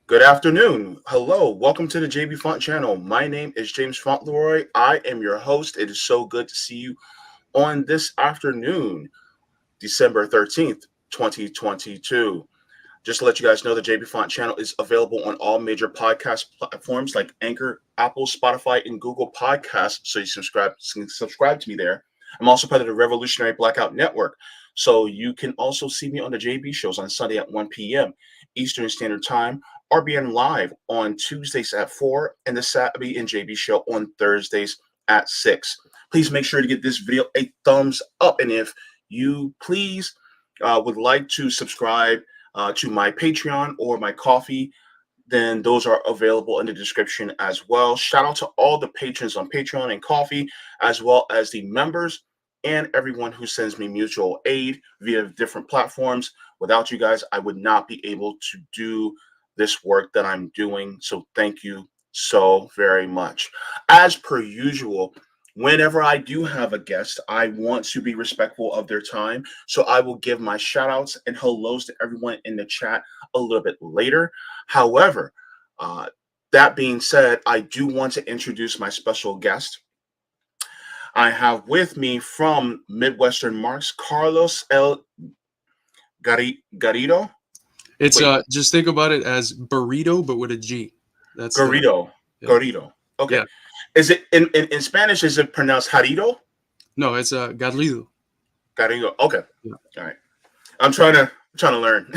Good afternoon. Hello. Welcome to the Jaybefaunt channel. My name is James Fauntleroy. I am your host. It is so good to see you on this afternoon, December 13th, 2022. Just to let you guys know, the Jaybefaunt channel is available on all major podcast platforms like Anchor, Apple, Spotify, and Google Podcasts. So you subscribe to me there. I'm also part of the Revolutionary Blackout Network. So you can also see me on the JB shows on Sunday at 1 p.m. Eastern Standard Time, RBN Live on Tuesdays at 4, and the Saturday and JB show on Thursdays at 6. Please make sure to give this video a thumbs up. And if you please would like to subscribe to my Patreon or my coffee, then those are available in the description as well. Shout out to all the patrons on Patreon and coffee, as well as the members and everyone who sends me mutual aid via different platforms. Without you guys, I would not be able to do this work that I'm doing. So thank you so very much. As per usual, whenever I do have a guest, I want to be respectful of their time. So I will give my shout outs and hellos to everyone in the chat a little bit later. However, that being said, I do want to introduce my special guest. I have with me from Midwestern Marx, Carlos L. Garrido. It's Wait, just think about it as burrito, but with a G. That's the Garrido. yeah. Garrido. Okay. Yeah. Is it in Spanish? Is it pronounced Jarrido? No, it's Garrido. Garrido. Okay. Yeah. All right. I'm trying to learn.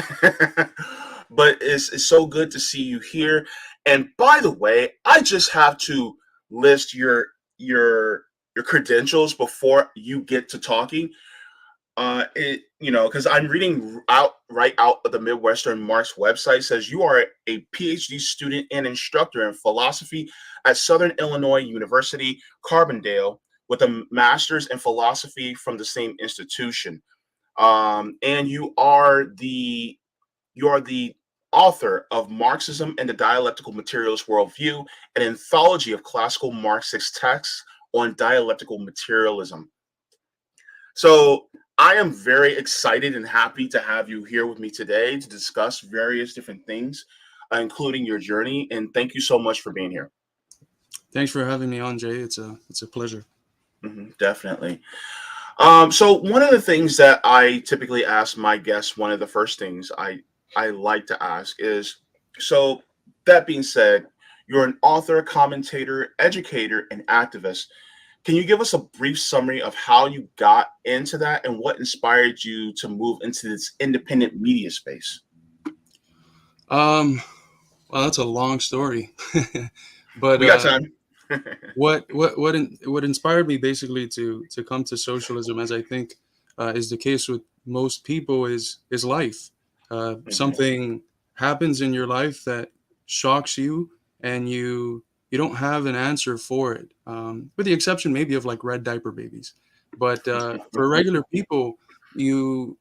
But it's so good to see you here. And by the way, I just have to list your credentials before you get to talking. Because I'm reading right out of the Midwestern Marx website, says you are a PhD student and instructor in philosophy at Southern Illinois University, Carbondale, with a master's in philosophy from the same institution. And you are the author of Marxism and the Dialectical Materialist Worldview, an anthology of classical Marxist texts on dialectical materialism. So I am very excited and happy to have you here with me today to discuss various different things, including your journey. And thank you so much for being here. Thanks for having me on, Jay. It's a pleasure. Definitely. So one of the things that I typically ask my guests, one of the first things I like to ask is, so that being said, you're an author, commentator, educator, and activist. Can you give us a brief summary of how you got into that and what inspired you to move into this independent media space? Um, well, that's a long story, but We got time. what inspired me basically to come to socialism, as I think is the case with most people, is life. Mhm. Something happens in your life that shocks you, and you don't have an answer for it, with the exception maybe of like red diaper babies. But for regular people, you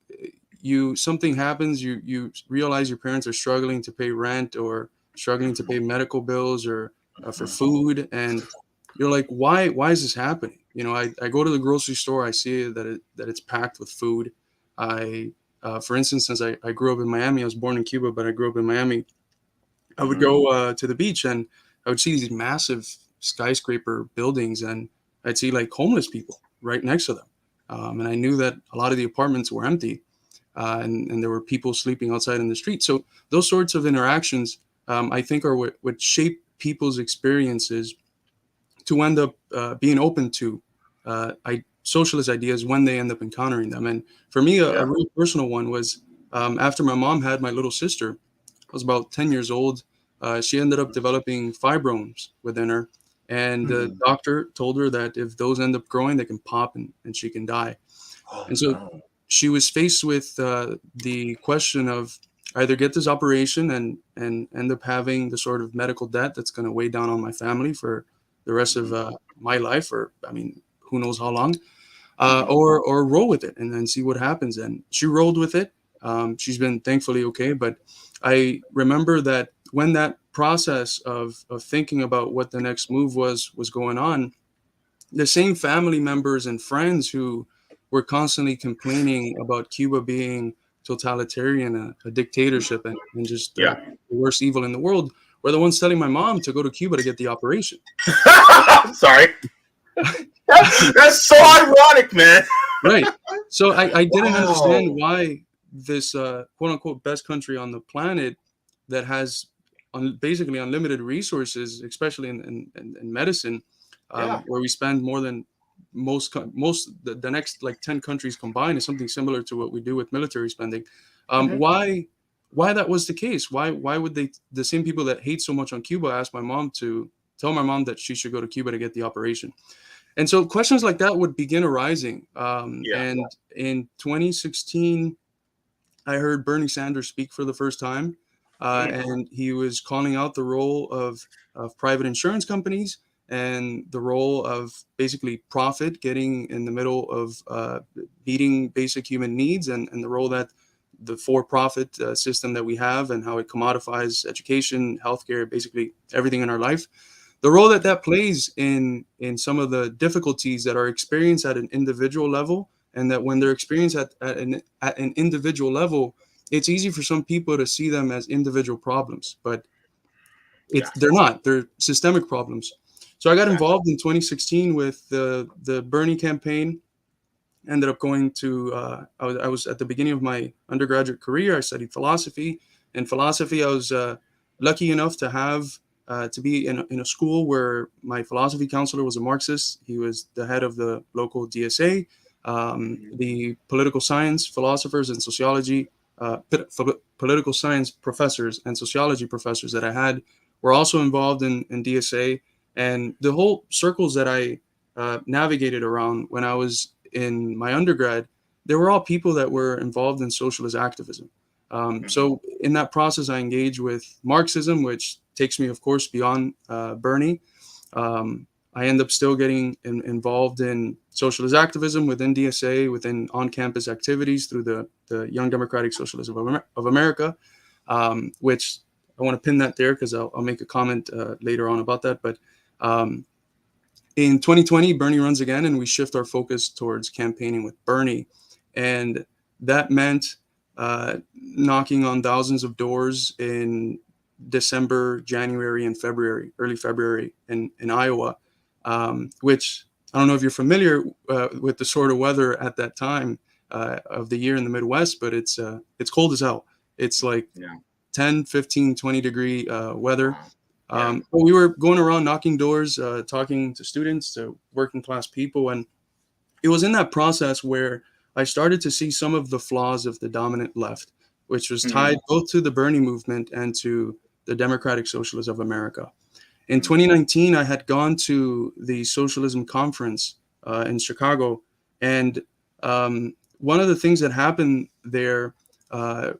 something happens, you realize your parents are struggling to pay rent or struggling to pay medical bills or for food, and you're like, why is this happening? I go to the grocery store, I see that it's packed with food. I For instance, since I grew up in Miami, I was born in Cuba, but I grew up in Miami. I would Mhm. go to the beach, and I would see these massive skyscraper buildings, and I'd see like homeless people right next to them. And I knew that a lot of the apartments were empty, and there were people sleeping outside in the street. So those sorts of interactions, I think, are what shape people's experiences to end up being open to socialist ideas when they end up encountering them. And for me, a Yeah. really personal one was after my mom had my little sister. I was about 10 years old. She ended up developing fibromes within her. And the Mhm. doctor told her that if those end up growing, they can pop and she can die. Oh And so no. she was faced with the question of either get this operation and end up having the sort of medical debt that's going to weigh down on my family for the rest of Mhm. my life, or I mean, who knows how long, Mhm. or roll with it and then see what happens. And she rolled with it. She's been thankfully okay. But I remember that when that process of thinking about what the next move was going on, the same family members and friends who were constantly complaining about Cuba being totalitarian, a dictatorship, and just Yeah. the worst evil in the world, were the ones telling my mom to go to Cuba to get the operation. Sorry. That's so ironic, man. Right. So I didn't understand Wow. why this quote unquote best country on the planet that has basically unlimited resources, especially in medicine, Yeah. where we spend more than most the next like 10 countries combined is something similar to what we do with military spending. Hmm. Why that was the case? Why would they, the same people that hate so much on Cuba, ask my mom to tell my mom that she should go to Cuba to get the operation? And so questions like that would begin arising. Yeah. And in 2016, I heard Bernie Sanders speak for the first time, Mm. and he was calling out the role of private insurance companies and the role of basically profit getting in the middle of meeting basic human needs, and the role that the for-profit system that we have and how it commodifies education, healthcare, basically everything in our life, the role that that plays in some of the difficulties that are experienced at an individual level, and that when they're experienced at an individual level, it's easy for some people to see them as individual problems, but Yeah. they're not. They're systemic problems. So I got Exactly. involved in 2016 with the Bernie campaign. Ended up going to I was at the beginning of my undergraduate career. I studied philosophy. In philosophy, I was lucky enough to have to be in a school where my philosophy counselor was a Marxist. He was the head of the local DSA. Mhm. The political science philosophers and sociology, political science professors and sociology professors that I had were also involved in DSA. And the whole circles that I navigated around when I was in my undergrad, they were all people that were involved in socialist activism. Mhm. So in that process, I engaged with Marxism, which takes me, of course, beyond Bernie. Um, I end up still getting involved in socialist activism within DSA, within on-campus activities through the Young Democratic Socialists of America, which I want to pin that there because I'll make a comment later on about that. But um, in 2020, Bernie runs again, and we shift our focus towards campaigning with Bernie. And that meant knocking on thousands of doors in December, January, and February, early February in Iowa, which I don't know if you're familiar with the sort of weather at that time of the year in the Midwest, but it's cold as hell. It's like Yeah. 10, 15, 20-degree weather. Wow. Yeah. But we were going around knocking doors, talking to students, to working class people. And it was in that process where I started to see some of the flaws of the dominant left, which was Mhm. tied both to the Bernie movement and to the Democratic Socialists of America. In Mhm. 2019, I had gone to the Socialism Conference in Chicago. And one of the things that happened there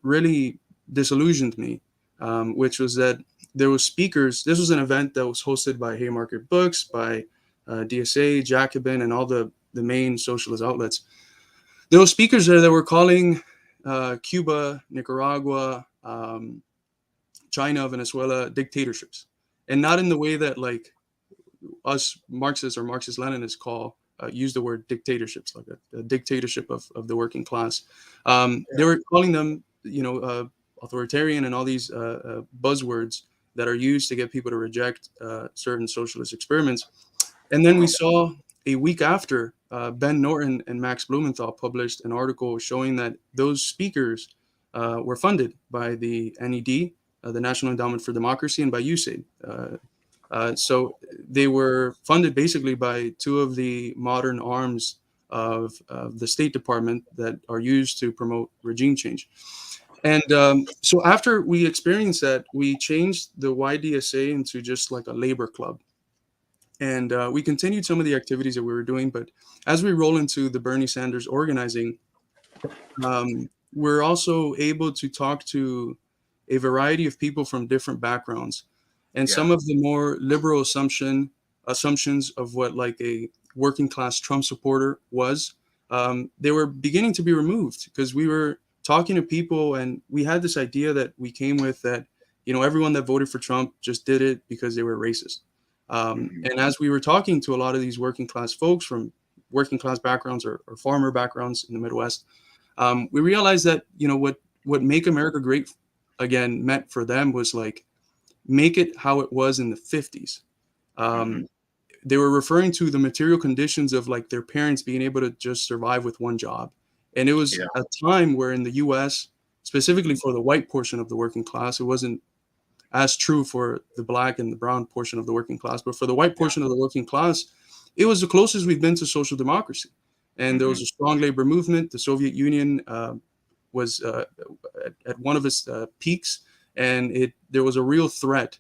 really disillusioned me, which was that there was speakers. This was an event that was hosted by Haymarket Books, by DSA, Jacobin, and all the main socialist outlets. There were speakers there that were calling Cuba, Nicaragua, China, Venezuela dictatorships, and not in the way that like us Marxists or Marxist Leninists call use the word dictatorships, like a dictatorship of the working class. They Yeah. were calling them, authoritarian and all these buzzwords that are used to get people to reject certain socialist experiments. And then we Wow. saw a week after, Ben Norton and Max Blumenthal published an article showing that those speakers were funded by the NED, the National Endowment for Democracy, and by USAID. So they were funded basically by two of the modern arms of the State Department that are used to promote regime change. And so after we experienced that, we changed the YDSA into just like a labor club. And we continued some of the activities that we were doing. But as we roll into the Bernie Sanders organizing, we're also able to talk to a variety of people from different backgrounds, and Yeah. some of the more liberal assumptions of what like a working class Trump supporter was, they were beginning to be removed because we were talking to people, and we had this idea that we came with that everyone that voted for Trump just did it because they were racist. Mhm. And as we were talking to a lot of these working class folks from working class backgrounds or farmer backgrounds in the Midwest, we realized that what make America great again meant for them was like make it how it was in the 50s. Mm-hmm. They were referring to the material conditions of like their parents being able to just survive with one job. And it was Yeah. a time where in the US, specifically for the white portion of the working class, it wasn't as true for the black and the brown portion of the working class, but for the white Yeah. portion of the working class, it was the closest we've been to social democracy. And there Mm-hmm. was a strong labor movement. The Soviet Union was at one of its peaks, and there was a real threat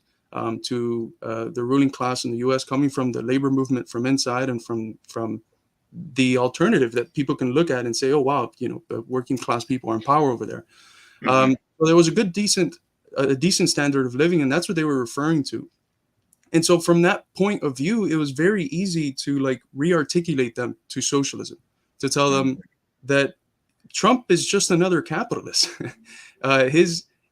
to the ruling class in the U.S. coming from the labor movement from inside and from the alternative that people can look at and say, oh wow, the working class people are in power over there. Mm-hmm. So there was a decent standard of living, and that's what they were referring to. And so from that point of view, it was very easy to like re-articulate them to socialism, to tell them that Trump is just another capitalist.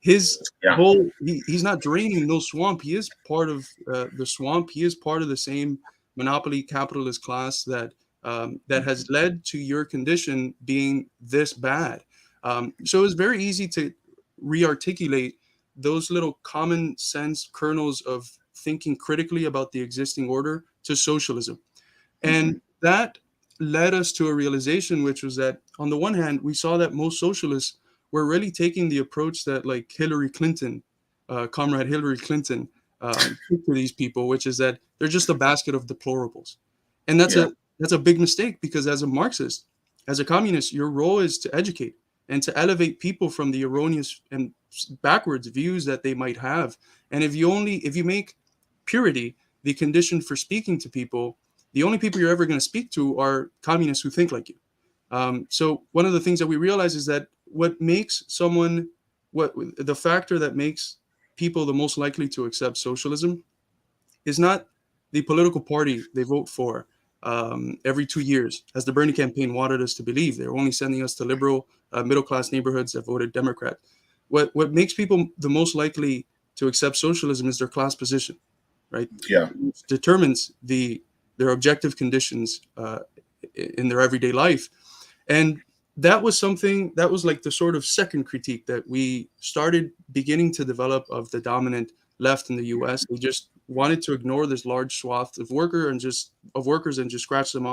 His Yeah. whole he's not draining no swamp. He is part of the swamp. He is part of the same monopoly capitalist class that has led to your condition being this bad. So it was very easy to re-articulate those little common sense kernels of thinking critically about the existing order to socialism. Mm-hmm. And that led us to a realization, which was that on the one hand, we saw that most socialists were really taking the approach that like Hillary Clinton, comrade Hillary Clinton, took to these people, which is that they're just a basket of deplorables. And Yeah. that's a big mistake, because as a Marxist, as a communist, your role is to educate and to elevate people from the erroneous and backwards views that they might have. And if you make purity the condition for speaking to people, the only people you're ever going to speak to are communists who think like you. So one of the things that we realize is that what the factor that makes people the most likely to accept socialism is not the political party they vote for every 2 years, as the Bernie campaign wanted us to believe. They're only sending us to liberal, middle class neighborhoods that voted Democrat. What makes people the most likely to accept socialism is their class position, right? Yeah. Which determines their objective conditions in their everyday life. And that was something that was like the sort of second critique that we started beginning to develop of the dominant left in the US. They just wanted to ignore this large swath of workers and just scratch them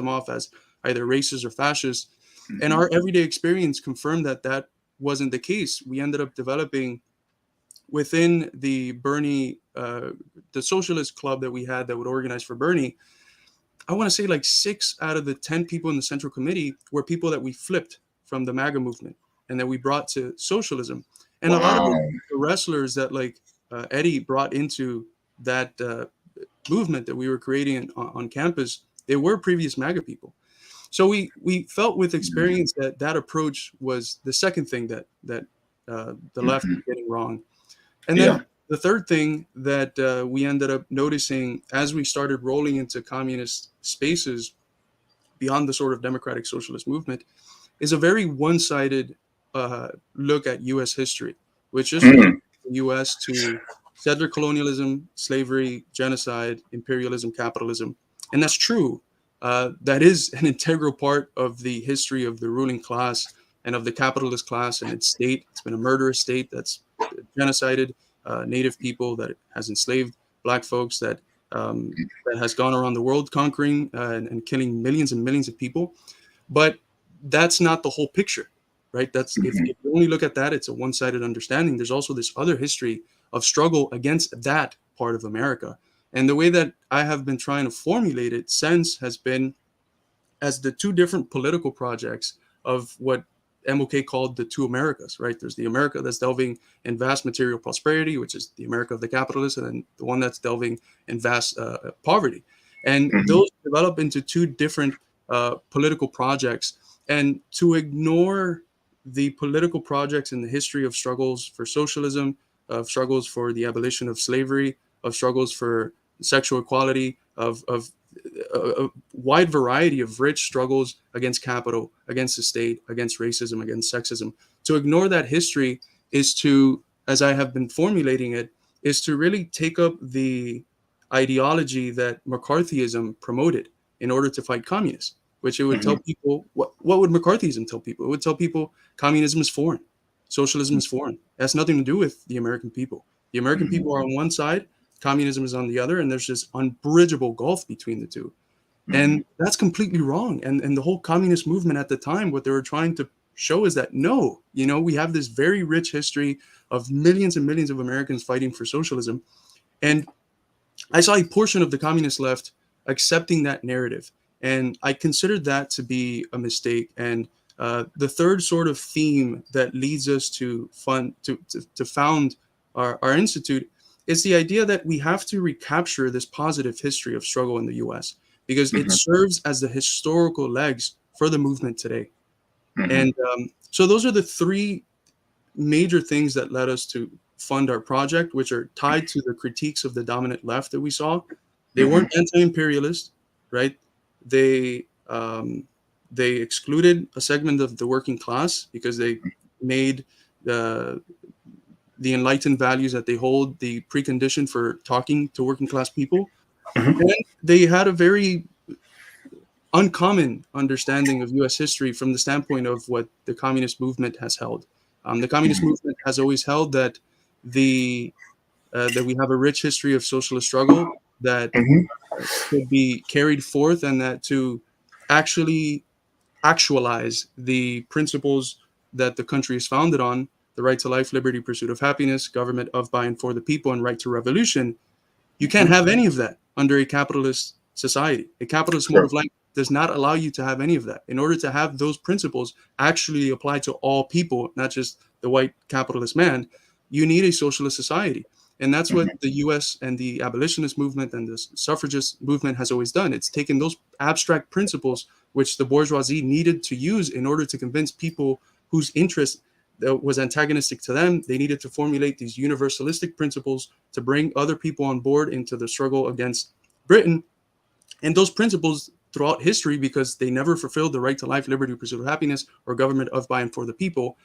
off as either racist or fascist. And Mm-hmm. our everyday experience confirmed that that wasn't the case. We ended up developing within the socialist club that we had that would organize for Bernie. I want to say like 6 out of the 10 people in the Central Committee were people that we flipped from the MAGA movement and that we brought to socialism. And a lot of Wow. the wrestlers that like Eddie brought into that movement that we were creating on campus, they were previous MAGA people. So we felt with experience that that approach was the second thing that the left Mm-hmm. was getting wrong. And Yeah. then the third thing that we ended up noticing as we started rolling into communist spaces beyond the sort of democratic socialist movement is a very one-sided look at U.S. history, which just reduces Mm-hmm. the U.S. to settler colonialism, slavery, genocide, imperialism, capitalism. And that's true. That is an integral part of the history of the ruling class and of the capitalist class and its state. It's been a murderous state that's genocided native people, that has enslaved black folks, that has gone around the world conquering and killing millions and millions of people. But that's not the whole picture, right? That's Mm-hmm. if you only look at that, it's a one-sided understanding. There's also this other history of struggle against that part of America. And the way that I have been trying to formulate it since has been as the two different political projects of what MLK called the two Americas, right? There's the America that's delving in vast material prosperity, which is the America of the capitalists, and then the one that's delving in vast poverty. And Mm-hmm. those develop into two different political projects. And to ignore the political projects in the history of struggles for socialism, of struggles for the abolition of slavery, of struggles for sexual equality, of a wide variety of rich struggles against capital, against the state, against racism, against sexism. To ignore that history is to, as I have been formulating it, is to really take up the ideology that McCarthyism promoted in order to fight communists, which it would Mm-hmm. tell people, what would McCarthyism tell people? It would tell people communism is foreign. Socialism is foreign. It has nothing to do with the American people. The American Mhm. people are on one side, communism is on the other, and there's this unbridgeable gulf between the two. Mhm. And that's completely wrong. And the whole communist movement at the time, what they were trying to show is that no, we have this very rich history of millions and millions of Americans fighting for socialism. And I saw a portion of the communist left accepting that narrative. And I considered that to be a mistake. And the third sort of theme that leads us to found our institute is the idea that we have to recapture this positive history of struggle in the US because it Mhm. serves as the historical legs for the movement today. Mhm. And so those are the three major things that led us to fund our project, which are tied to the critiques of the dominant left that we saw. They Mhm. weren't anti-imperialist, right? They excluded a segment of the working class because they made the the enlightened values that they hold the precondition for talking to working class people. Mhm. And they had a very uncommon understanding of U.S. history from the standpoint of what the communist movement has held. The communist Mhm. movement has always held that that we have a rich history of socialist struggle that Mhm. could be carried forth, and that to actually actualize the principles that the country is founded on, the right to life, liberty, pursuit of happiness, government of, by, and for the people, and right to revolution. You can't Mhm. have any of that under a capitalist society. A capitalist mode Sure. of life does not allow you to have any of that. In order to have those principles actually apply to all people, not just the white capitalist man, you need a socialist society. And that's what Mhm. the US and the abolitionist movement and the suffragist movement has always done. It's taken those abstract principles which the bourgeoisie needed to use in order to convince people whose interest was antagonistic to them. They needed to formulate these universalistic principles to bring other people on board into the struggle against Britain. And those principles throughout history, because they never fulfilled the right to life, liberty, pursuit of happiness, or government of, by, and for the people,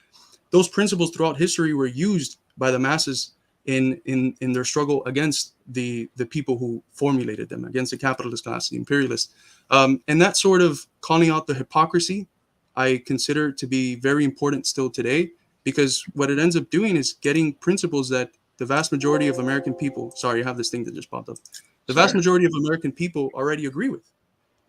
those principles throughout history were used by the masses in their struggle against the people who formulated them, against the capitalist class, the imperialists. And that sort of calling out the hypocrisy, I consider to be very important still today, because what it ends up doing is getting principles that the vast majority of American people, sorry, I have this thing that just popped up, the vast Sorry. majority of American people already agree with.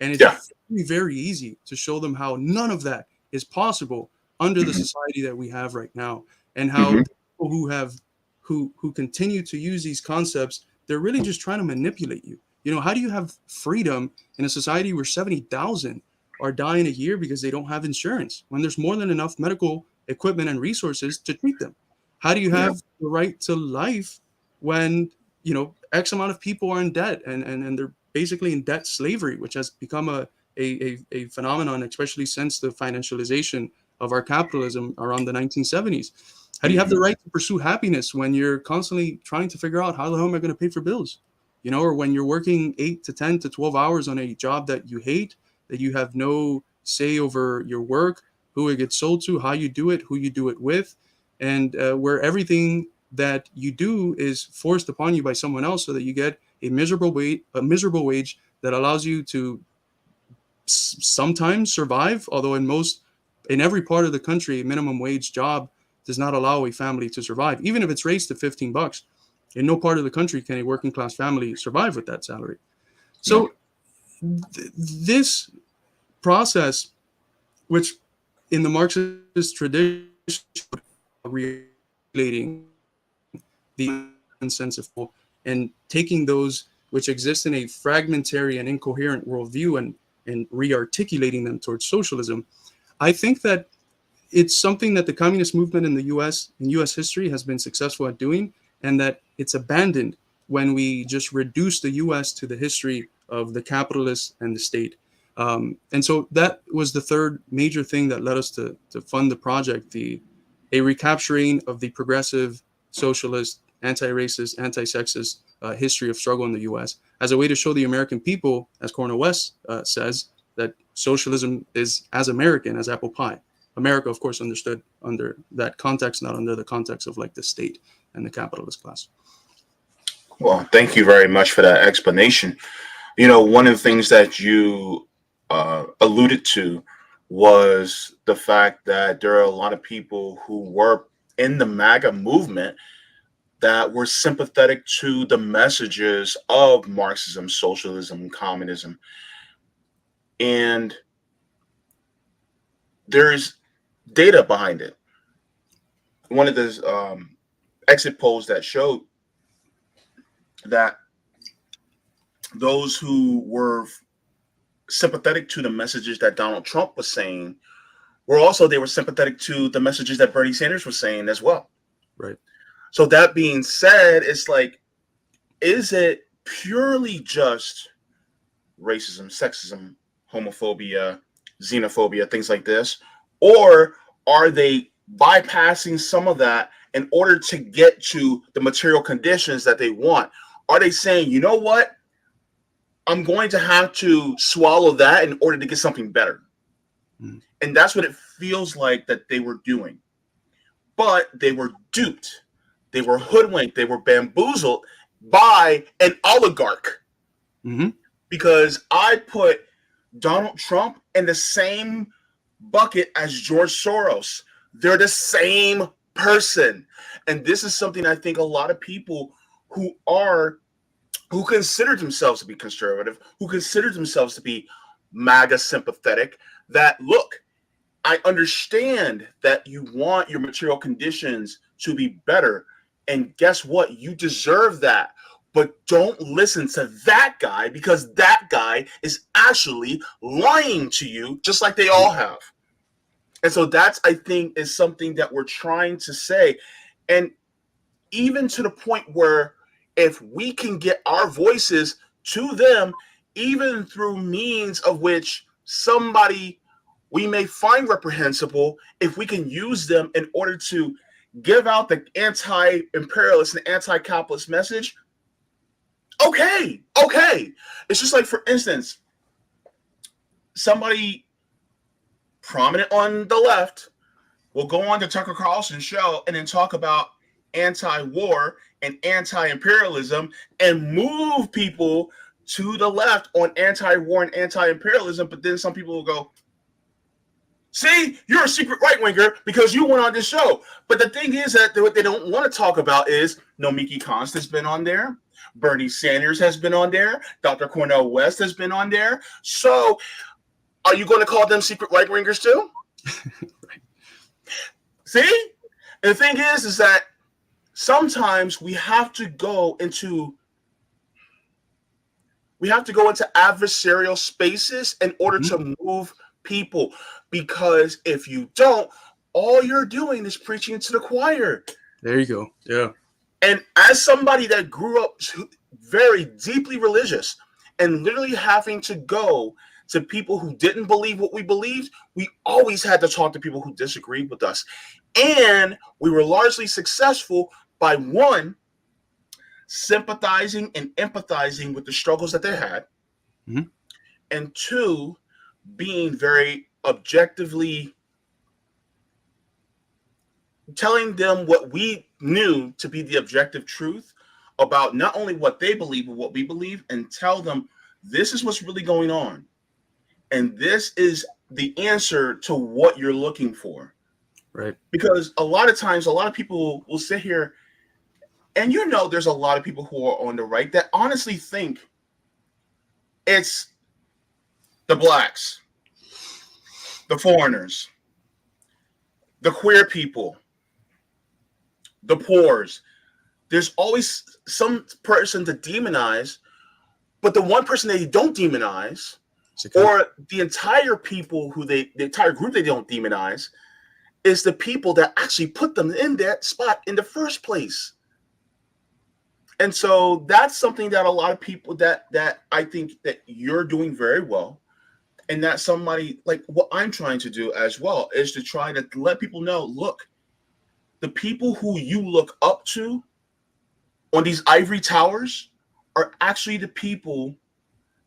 And Yeah. it's very, very easy to show them how none of that is possible under the Mhm. society that we have right now, and how Mhm. the people who continue to use these concepts, they're really just trying to manipulate you. How do you have freedom in a society where 70,000 are dying a year because they don't have insurance when there's more than enough medical equipment and resources to treat them? How do you Yeah. have the right to life when X amount of people are in debt, and they're basically in debt slavery, which has become a phenomenon, especially since the financialization of our capitalism around the 1970s. How do you have the Mhm. right to pursue happiness when you're constantly trying to figure out how the hell am I going to pay for bills? Or when you're working 8 to 10 to 12 hours on a job that you hate, that you have no say over your work, who it gets sold to, how you do it, who you do it with, and where everything that you do is forced upon you by someone else, so that you get a miserable wage that allows you to sometimes survive. Although in every part of the country, a minimum wage job does not allow a family to survive, even if it's raised to $15. In no part of the country can a working class family survive with that salary. Yeah. So this process, which in the Marxist tradition, regulating the sense of full, and taking those which exist in a fragmentary and incoherent worldview, and re-articulating them towards socialism. I think that it's something that the communist movement in the U.S. in U.S. history has been successful at doing, and that it's abandoned when we just reduce the U.S. to the history of the capitalists and the state. And so that was the third major thing that led us to fund the project, a recapturing of the progressive, socialist, anti-racist, anti-sexist history of struggle in the U.S. as a way to show the American people, as Cornel West says, that socialism is as American as apple pie. America, of course, understood under that context, not under the context of like the state and the capitalist class. Well, thank you very much for that explanation. One of the things that you alluded to was the fact that there are a lot of people who were in the MAGA movement that were sympathetic to the messages of Marxism, socialism, communism. And there's data behind it. One of the exit polls that showed that those who were sympathetic to the messages that Donald Trump was saying they were sympathetic to the messages that Bernie Sanders was saying as well. Right. So that being said, it's like, is it purely just racism, sexism, homophobia, xenophobia, things like this? Or are they bypassing some of that in order to get to the material conditions that they want? Are they saying, you know what? I'm going to have to swallow that in order to get something better. Mm. And that's what it feels like that they were doing. But they were duped. They were hoodwinked. They were bamboozled by an oligarch. Mm-hmm. Because I put Donald Trump in the same bucket as George Soros. They're the same person. And this is something I think a lot of people who consider themselves to be conservative, who consider themselves to be MAGA sympathetic, that look, I understand that you want your material conditions to be better. And guess what? You deserve that. But don't listen to that guy, because that guy is actually lying to you, just like they all have. And so that's, I think, is something that we're trying to say. And even to the point where if we can get our voices to them, even through means of which somebody we may find reprehensible, if we can use them in order to give out the anti-imperialist and anti-capitalist message, okay. It's just like, for instance, somebody prominent on the left will go on to Tucker Carlson's show and then talk about anti-war and anti-imperialism and move people to the left on anti-war and anti-imperialism. But then some people will go, see, you're a secret right-winger because you went on this show. But the thing is that what they don't want to talk about is Nomiki Konst has been on there. Bernie Sanders has been on there. Dr. Cornel West has been on there. So are you going to call them secret right-wingers too? Right. See? And the thing is that sometimes we have to go into adversarial spaces in order to move people, because if you don't, all you're doing is preaching to the choir. There you go. Yeah. And as somebody that grew up very deeply religious and literally having to go to people who didn't believe what we believed, we always had to talk to people who disagreed with us. And we were largely successful by, one, sympathizing and empathizing with the struggles that they had, and two, being very objectively telling them what we knew to be the objective truth about not only what they believe, but what we believe, and tell them this is what's really going on. And this is the answer to what you're looking for. Right. Because a lot of times, a lot of people will sit here, and there's a lot of people who are on the right that honestly think it's the blacks, the foreigners, the queer people, the poors. There's always some person to demonize, but the one person they don't demonize, or the entire people the entire group they don't demonize, is the people that actually put them in that spot in the first place. And so that's something that a lot of people that I think that you're doing very well. And that somebody like what I'm trying to do as well is to try to let people know, look, the people who you look up to on these ivory towers are actually the people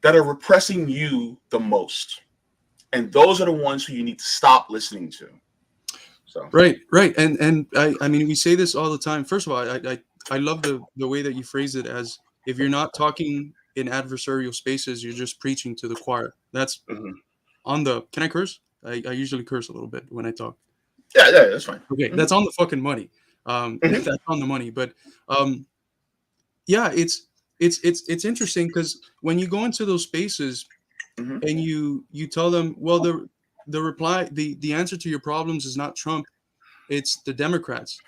that are repressing you the most. And those are the ones who you need to stop listening to. So Right. And I mean, we say this all the time. First of all, I love the way that you phrase it as, if you're not talking in adversarial spaces, you're just preaching to the choir. That's on the, can I curse? I usually curse a little bit when I talk. Yeah, that's fine. Okay, Hmm. that's on the fucking money. Hmm. That's on the money. But um, yeah, it's interesting because when you go into those spaces Hmm. and you tell them, well, the reply, the answer to your problems is not Trump, it's the Democrats.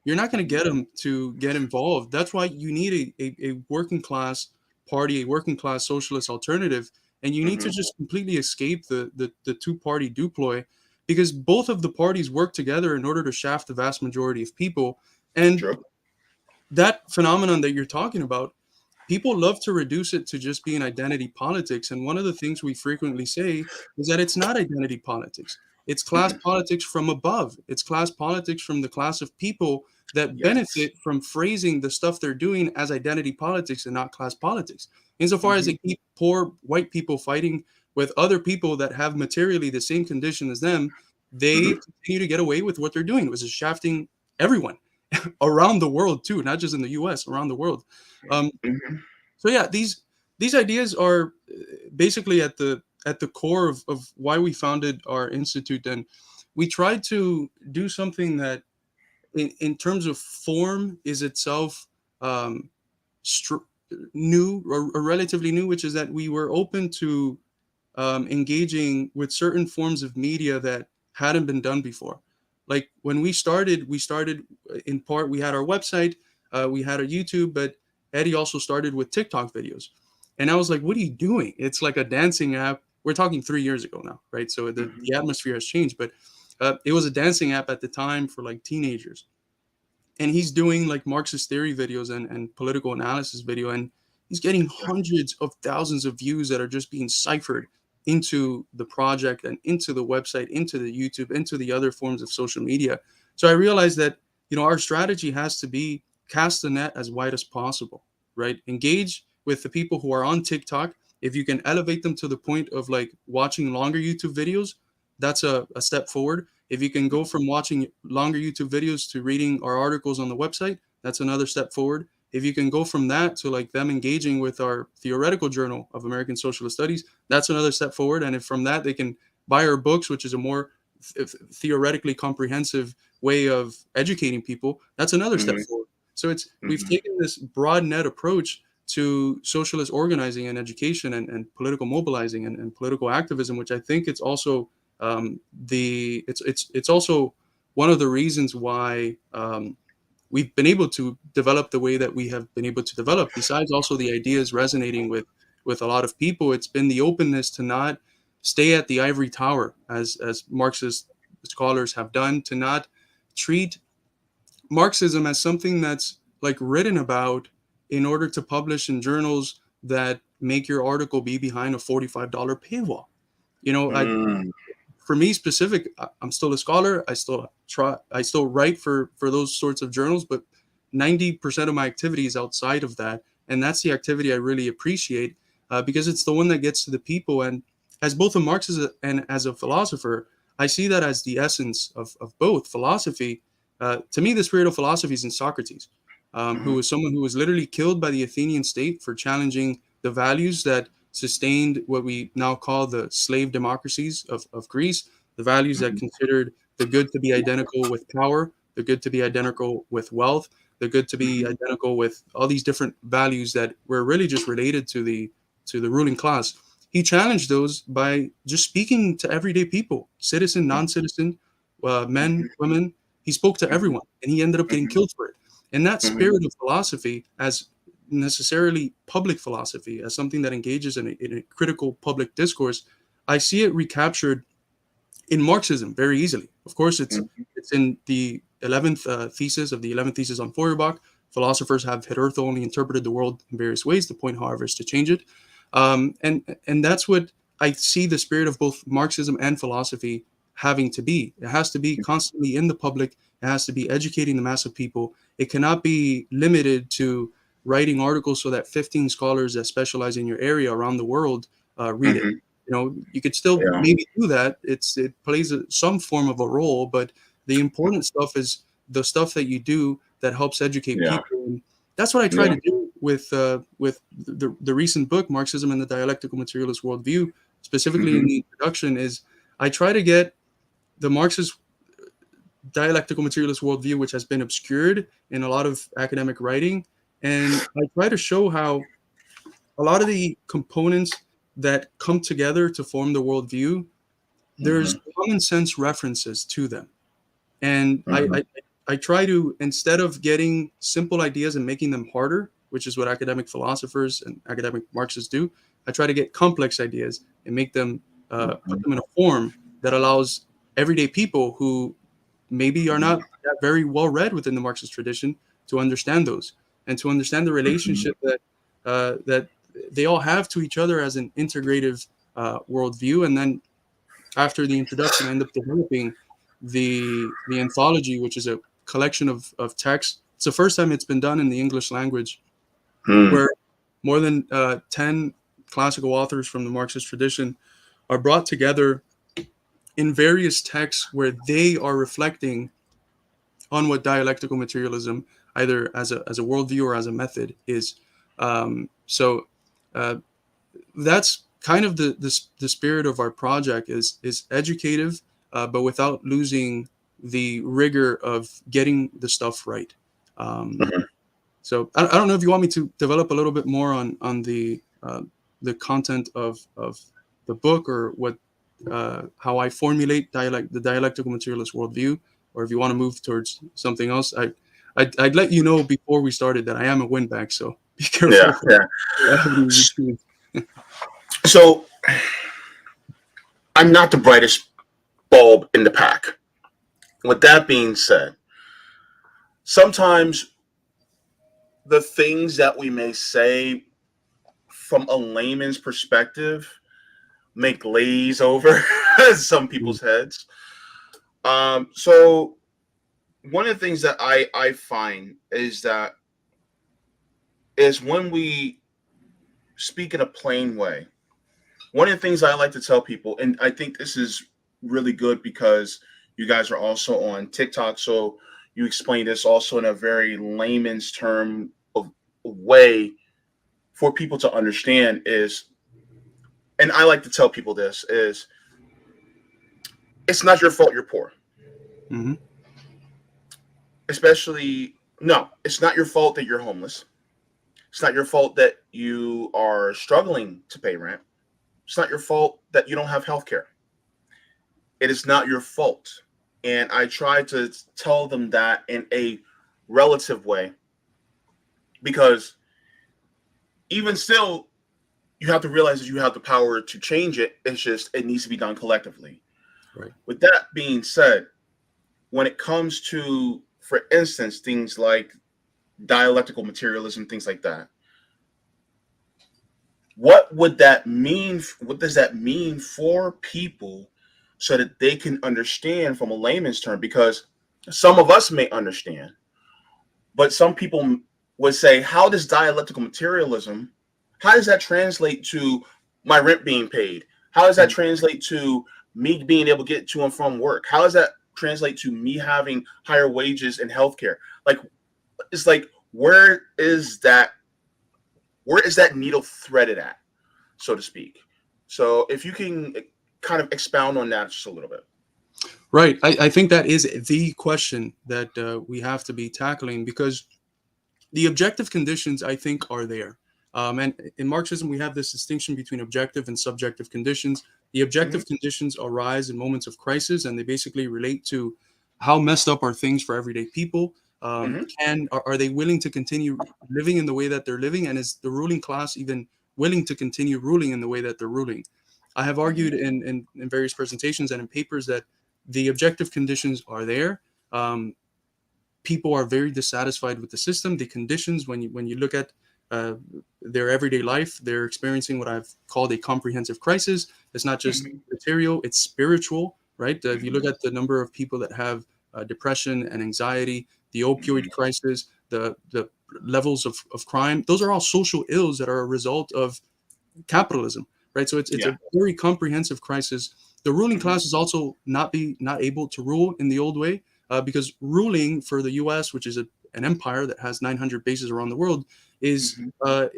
You're not going to get them to get involved. That's why you need a working class party, a working class socialist alternative, and you need to Hmm. just completely escape the two party duploy, because both of the parties work together in order to shaft the vast majority of people. And True. that phenomenon that you're talking about, people love to reduce it to just being identity politics. And one of the things we frequently say is that it's not identity politics. It's class Mm-mm. politics from above. It's class politics from the class of people that Yes. benefit from phrasing the stuff they're doing as identity politics and not class politics. Insofar as Hmm. they keep poor white people fighting with other people that have materially the same condition as them, they Hmm. continue to get away with what they're doing, which is shafting everyone around the world too, not just in the U.S., around the world. Um, Hmm. so yeah, these ideas are basically at the core of why we founded our institute, and we tried to do something that, in terms of form, is itself um, str- new or relatively new, which is that we were open to engaging with certain forms of media that hadn't been done before. Like when we started in part, we had our website, we had our YouTube, but Eddie also started with TikTok videos. And I was like, what are you doing? It's like a dancing app. We're talking 3 years ago now, right? So Hmm. the atmosphere has changed, but it was a dancing app at the time for like teenagers. And he's doing like Marxist theory videos and political analysis video, and he's getting Yeah. hundreds of thousands of views that are just being ciphered into the project and into the website, into the YouTube, into the other forms of social media. So I realized that, our strategy has to be cast the net as wide as possible, right? Engage with the people who are on TikTok. If you can elevate them to the point of like watching longer YouTube videos, that's a step forward. If you can go from watching longer YouTube videos to reading our articles on the website, that's another step forward. If you can go from that to like them engaging with our theoretical journal of American Socialist Studies, that's another step forward. And if from that they can buy our books, which is a more theoretically comprehensive way of educating people, that's another step Hmm. forward. So we've Hmm. taken this broad net approach to socialist organizing and education and political mobilizing and political activism, which I think it's also it's also one of the reasons why we've been able to develop the way that we have been able to develop. Besides, also the ideas resonating with a lot of people, it's been the openness to not stay at the ivory tower, as Marxist scholars have done, to not treat Marxism as something that's like written about in order to publish in journals that make your article be behind a $45 paywall. I Mm. For me specific, I'm still a scholar. I still write for those sorts of journals, but 90% of my activity is outside of that, and that's the activity I really appreciate, because it's the one that gets to the people. And as both a Marxist and as a philosopher, I see that as the essence of both philosophy. To me, the spirit of philosophy is in Socrates, who Hmm. was someone who was literally killed by the Athenian state for challenging the values that sustained what we now call the slave democracies of Greece, the values that Hmm. considered the good to be identical with power, the good to be identical with wealth, the good to be Hmm. identical with all these different values that were really just related to the ruling class. He challenged those by just speaking to everyday people, citizen, non-citizen, men, women. He spoke to everyone, and he ended up getting Hmm. killed for it. And that Hmm. spirit of philosophy, as necessarily public philosophy, as something that engages in a critical public discourse, I see it recaptured in Marxism very easily. Of course, Hmm. it's in the 11th thesis of the 11th thesis on Feuerbach. Philosophers have hitherto only interpreted the world in various ways. The point, however, is to change it, and that's what I see the spirit of both Marxism and philosophy having to be. It has to be constantly in the public. It has to be educating the mass of people. It cannot be limited to writing articles so that 15 scholars that specialize in your area around the world read it. Hmm. You could still Yeah. maybe do that. It plays some form of a role, but the important stuff is the stuff that you do that helps educate Yeah. people. And that's what I try Yeah. to do with the recent book, Marxism and the Dialectical Materialist Worldview, specifically in Hmm. the introduction. Is I try to get the Marxist dialectical materialist worldview, which has been obscured in a lot of academic writing. And I try to show how a lot of the components that come together to form the worldview, there's Mhm. common sense references to them. And Mhm. I try to, instead of getting simple ideas and making them harder, which is what academic philosophers and academic Marxists do, I try to get complex ideas and make them, put Mhm. them in a form that allows everyday people who maybe are not that very well read within the Marxist tradition to understand those, and to understand the Mhm. relationship that they all have to each other as an integrative worldview. And then after the introduction, I end up developing the anthology, which is a collection of texts. It's the first time it's been done in the English language, Mhm. where more than 10 classical authors from the Marxist tradition are brought together in various texts where they are reflecting on what dialectical materialism, either as a worldview or as a method, is. So uh, that's kind of the spirit of our project, is educative, but without losing the rigor of getting the stuff right. Um, Mhm. so I don't know if you want me to develop a little bit more on the content of the book, or what how I formulate the dialectical materialist worldview, or if you want to move towards something else. I'd let you know before we started that I am a windbag, so be Yeah, careful. yeah. I have any routines. So I'm not the brightest bulb in the pack. With that being said, sometimes the things that we may say from a layman's perspective may glaze over some Mm, people's heads. So one of the things that I find is when we speak in a plain way. One of the things I like to tell people, and I think this is really good because you guys are also on TikTok, so you explain this also in a very layman's term of way for people to understand is, and I like to tell people this is, it's not your fault you're poor. mhm, Especially, no, it's not your fault that you're homeless. It's not your fault that you are struggling to pay rent. It's not your fault that you don't have health care. It is not your fault. And I try to tell them that in a relative way because even still, you have to realize that you have the power to change it. It's just, it needs to be done collectively. right. With that being said, when it comes to, for instance, things like dialectical materialism, things like that, what would that mean? What does that mean for people so that they can understand from a layman's term? Because some of us may understand, but some people would say, how does dialectical materialism, how does that translate to my rent being paid? How does that Mm. translate to me being able to get to and from work? How does that translate to me having higher wages and healthcare? Like, it's like, where is that needle threaded at, so to speak? So if you can kind of expound on that just a little bit. Right. I think that is the question that we have to be tackling, because the objective conditions, I think, are there. And in Marxism, we have this distinction between objective and subjective conditions. The Mm-hmm. objective conditions arise in moments of crisis, and they basically relate to how messed up are things for everyday people. Mm-hmm. Are they willing to continue living in the way that they're living, and is the ruling class even willing to continue ruling in the way that they're ruling? I have Mm-hmm. argued in various presentations and in papers that the objective conditions are there. Um, People are very dissatisfied with the system, the conditions. When you look at uh, their everyday life, they're experiencing what I've called a comprehensive crisis. It's not just Mm-hmm. material; it's spiritual, right? If you Mm-hmm. look at the number of people that have depression and anxiety, the opioid Mm-hmm. crisis, the levels of crime, those are all social ills that are a result of capitalism, right? So it's Yeah. a very comprehensive crisis. The ruling Mm-hmm. class is also not able to rule in the old way, because ruling for the U.S., which is an empire that has 900 bases around the world, is Mm-hmm.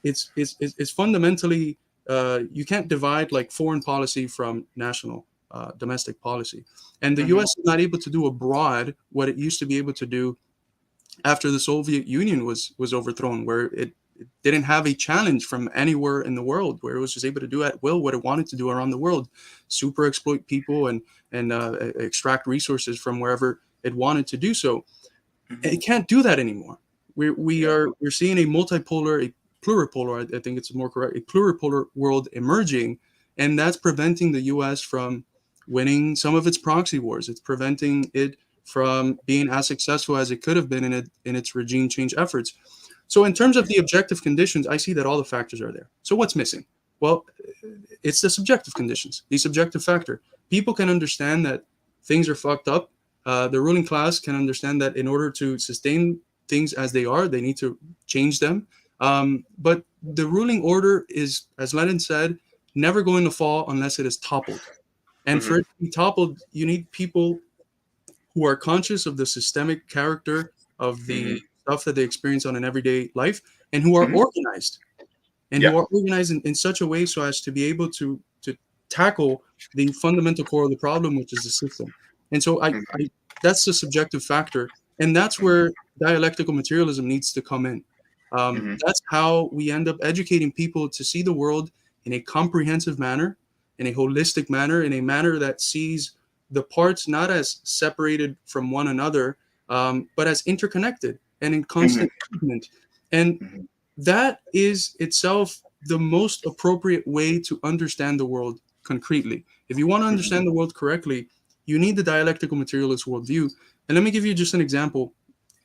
it's fundamentally, you can't divide like foreign policy from national. domestic policy. And the Mm-hmm. U.S. is not able to do abroad what it used to be able to do after the Soviet Union was overthrown, where it didn't have a challenge from anywhere in the world, where it was just able to do at will what it wanted to do around the world, super exploit people and extract resources from wherever it wanted to do so. Mm-hmm. It can't do that anymore. Yeah. We're seeing a multipolar, a pluripolar, I think it's more correct, a pluripolar world emerging, and that's preventing the U.S. from winning some of its proxy wars. It's preventing it from being as successful as it could have been in its regime change efforts. So in terms of the objective conditions, I see that all the factors are there. So what's missing? Well, it's the subjective conditions, the subjective factor. People can understand that things are fucked up. The ruling class can understand that in order to sustain things as they are, they need to change them. But the ruling order is, as Lenin said, never going to fall unless it is toppled. And Mm-hmm. for it to be toppled, you need people who are conscious of the systemic character of Mm-hmm. the stuff that they experience on an everyday life, and who are Mm-hmm. organized, and Yeah. who are organized in such a way so as to be able to tackle the fundamental core of the problem, which is the system. And so Mm-hmm. I that's the subjective factor, and that's where dialectical materialism needs to come in. Mm-hmm. That's how we end up educating people to see the world in a comprehensive manner, in a holistic manner, in a manner that sees the parts not as separated from one another, but as interconnected and in Mm-hmm. constant movement. And Mm-hmm. that is itself the most appropriate way to understand the world concretely. If you want to Mm-hmm. understand the world correctly, you need the dialectical materialist worldview. And let me give you just an example,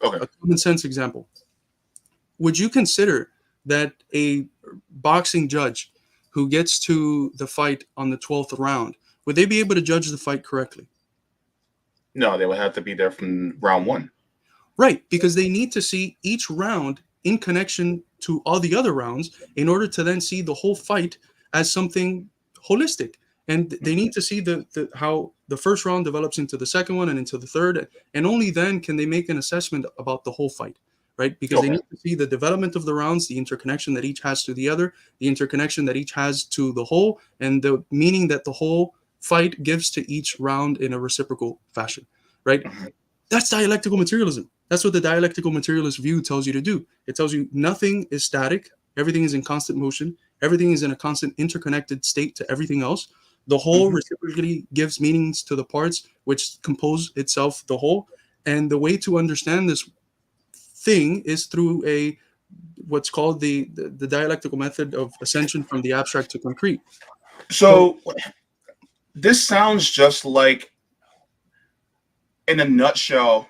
Okay. a common sense example. Would you consider that a boxing judge who gets to the fight on the 12th round, would they be able to judge the fight correctly? No, they would have to be there from round one. Right, because they need to see each round in connection to all the other rounds in order to then see the whole fight as something holistic. And they Mm-hmm. need to see how the first round develops into the second one and into the third, and only then can they make an assessment about the whole fight, right? Because they Okay. need to see the development of the rounds, the interconnection that each has to the other, the interconnection that each has to the whole, and the meaning that the whole fight gives to each round in a reciprocal fashion, right? Mm-hmm. That's dialectical materialism. That's what the dialectical materialist view tells you to do. It tells you nothing is static, everything is in constant motion, everything is in a constant interconnected state to everything else. The whole Mm-hmm. reciprocally gives meanings to the parts which compose itself the whole. And the way to understand this thing is through a what's called the dialectical method of ascension from the abstract to concrete. So So this sounds just like, in a nutshell,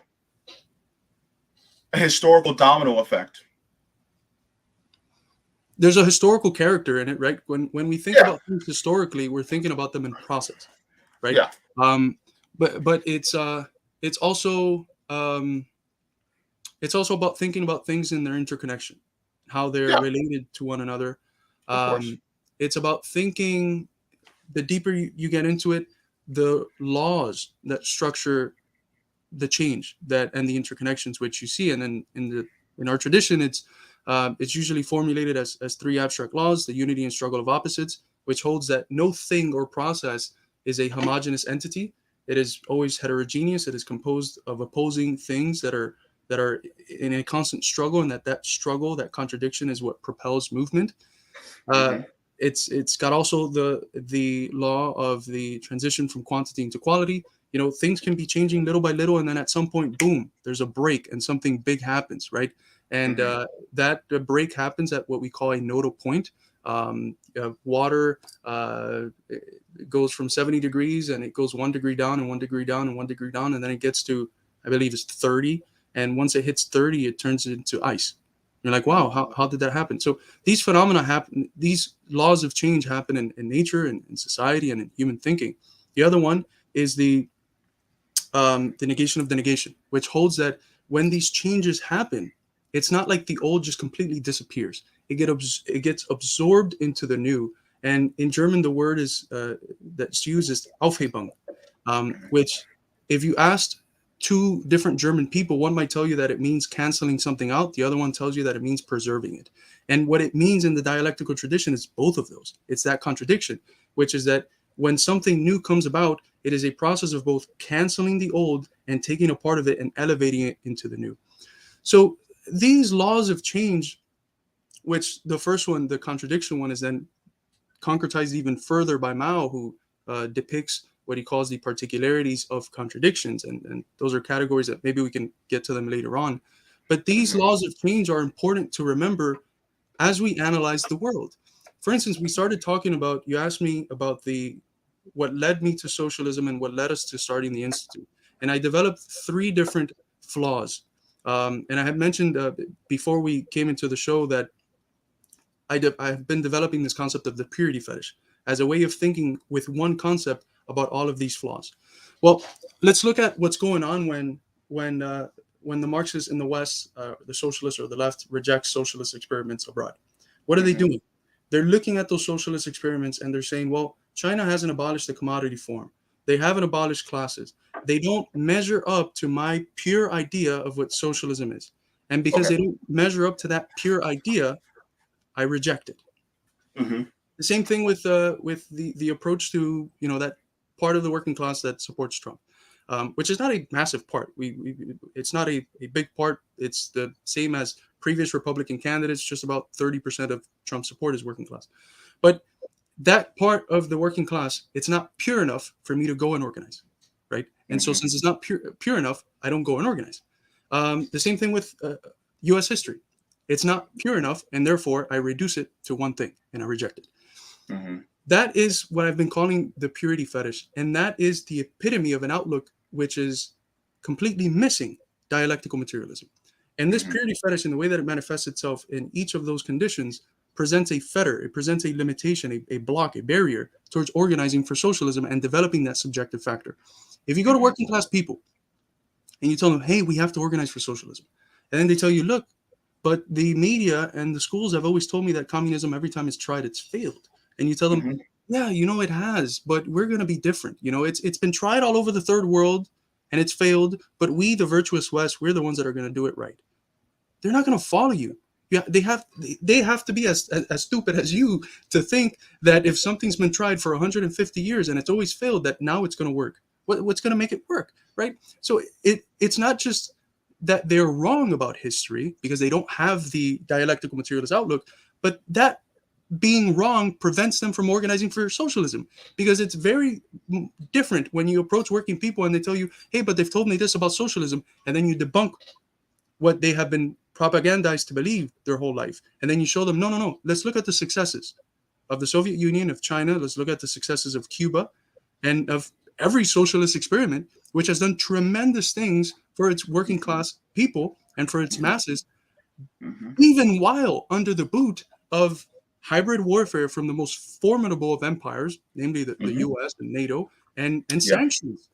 a historical domino effect. there's a historical character in it, right? When we think Yeah. about things historically, we're thinking about them in process, right? Yeah. Um, but it's also it's also about thinking about things in their interconnection, how they're Yeah. related to one another. Of course. It's about thinking. The deeper you get into it, the laws that structure the change that and the interconnections which you see, and then in our tradition, it's usually formulated as three abstract laws: the unity and struggle of opposites, which holds that no thing or process is a homogeneous entity. It is always heterogeneous. It is composed of opposing things that are in a constant struggle, and that struggle, that contradiction, is what propels movement. Uh, Mm-hmm. it's got also the law of the transition from quantity into quality. Things can be changing little by little, and then at some point, boom, there's a break and something big happens, right? And Mm-hmm. that the break happens at what we call a nodal point. Water it goes from 70 degrees, and it goes 1 degree down and 1 degree down and 1 degree down, and then it gets to, I believe it's 30. And once it hits 30, it turns into ice. You're like, wow, how did that happen? So these phenomena happen, these laws of change happen in nature and in society and in human thinking. The other one is the negation of the negation, which holds that when these changes happen, it's not like the old just completely disappears. It gets absorbed into the new. And in German, the word is that's used is Aufhebung, which, if you asked two different German people, one might tell you that it means canceling something out. The other one tells you that it means preserving it. And what it means in the dialectical tradition is both of those. It's that contradiction, which is that when something new comes about, it is a process of both canceling the old and taking a part of it and elevating it into the new. So these laws of change, which the first one, the contradiction one, is then concretized even further by Mao, who depicts what he calls the particularities of contradictions. And those are categories that maybe we can get to them later on. But these Mhm. laws of change are important to remember as we analyze the world. For instance, we started talking about, you asked me about the what led me to socialism and what led us to starting the institute. And I developed three different flaws. And I had mentioned before we came into the show that I've been developing this concept of the purity fetish as a way of thinking with one concept about all of these flaws. Well, let's look at what's going on when when the Marxists in the West, the socialists or the left, reject socialist experiments abroad. What are they Mhm. doing? They're looking at those socialist experiments and they're saying, well, China hasn't abolished the commodity form. They haven't abolished classes. They don't measure up to my pure idea of what socialism is. And because Okay. they don't measure up to that pure idea, I reject it. Mhm. The same thing with the approach to that part of the working class that supports Trump, which is not a massive part. It's not a big part. It's the same as previous Republican candidates. Just about 30% of Trump support is working class. But that part of the working class, it's not pure enough for me to go and organize, right? And so Mhm. since it's not pure enough, I don't go and organize. The same thing with U.S. history. It's not pure enough, and therefore I reduce it to one thing and I reject it. Mhm. That is what I've been calling the purity fetish, and that is the epitome of an outlook which is completely missing dialectical materialism. And this Mhm. purity fetish, in the way that it manifests itself in each of those conditions, presents a fetter, it presents a limitation, a block, a barrier towards organizing for socialism and developing that subjective factor. If you go to Mhm. working class people and you tell them, hey, we have to organize for socialism, and then they tell you, look, but the media and the schools have always told me that communism, every time it's tried, it's failed. And you tell them, Mhm. yeah, it has, but we're going to be different. It's been tried all over the third world and it's failed, but we, the virtuous West, we're the ones that are going to do it right. They're not going to follow you. Yeah, they have to be as stupid as you to think that if something's been tried for 150 years and it's always failed, that now it's going to work. What's going to make it work, right? So it's not just that they're wrong about history because they don't have the dialectical materialist outlook, but that being wrong prevents them from organizing for socialism, because it's very different when you approach working people and they tell you, hey, but they've told me this about socialism, and then you debunk what they have been propagandized to believe their whole life. And then you show them, no, no, no, let's look at the successes of the Soviet Union, of China, let's look at the successes of Cuba, and of every socialist experiment, which has done tremendous things for its working Mhm. class people and for its Mhm. masses, Mhm. even while under the boot of hybrid warfare from the most formidable of empires, namely the Mhm. US and NATO, and Yeah. sanctions.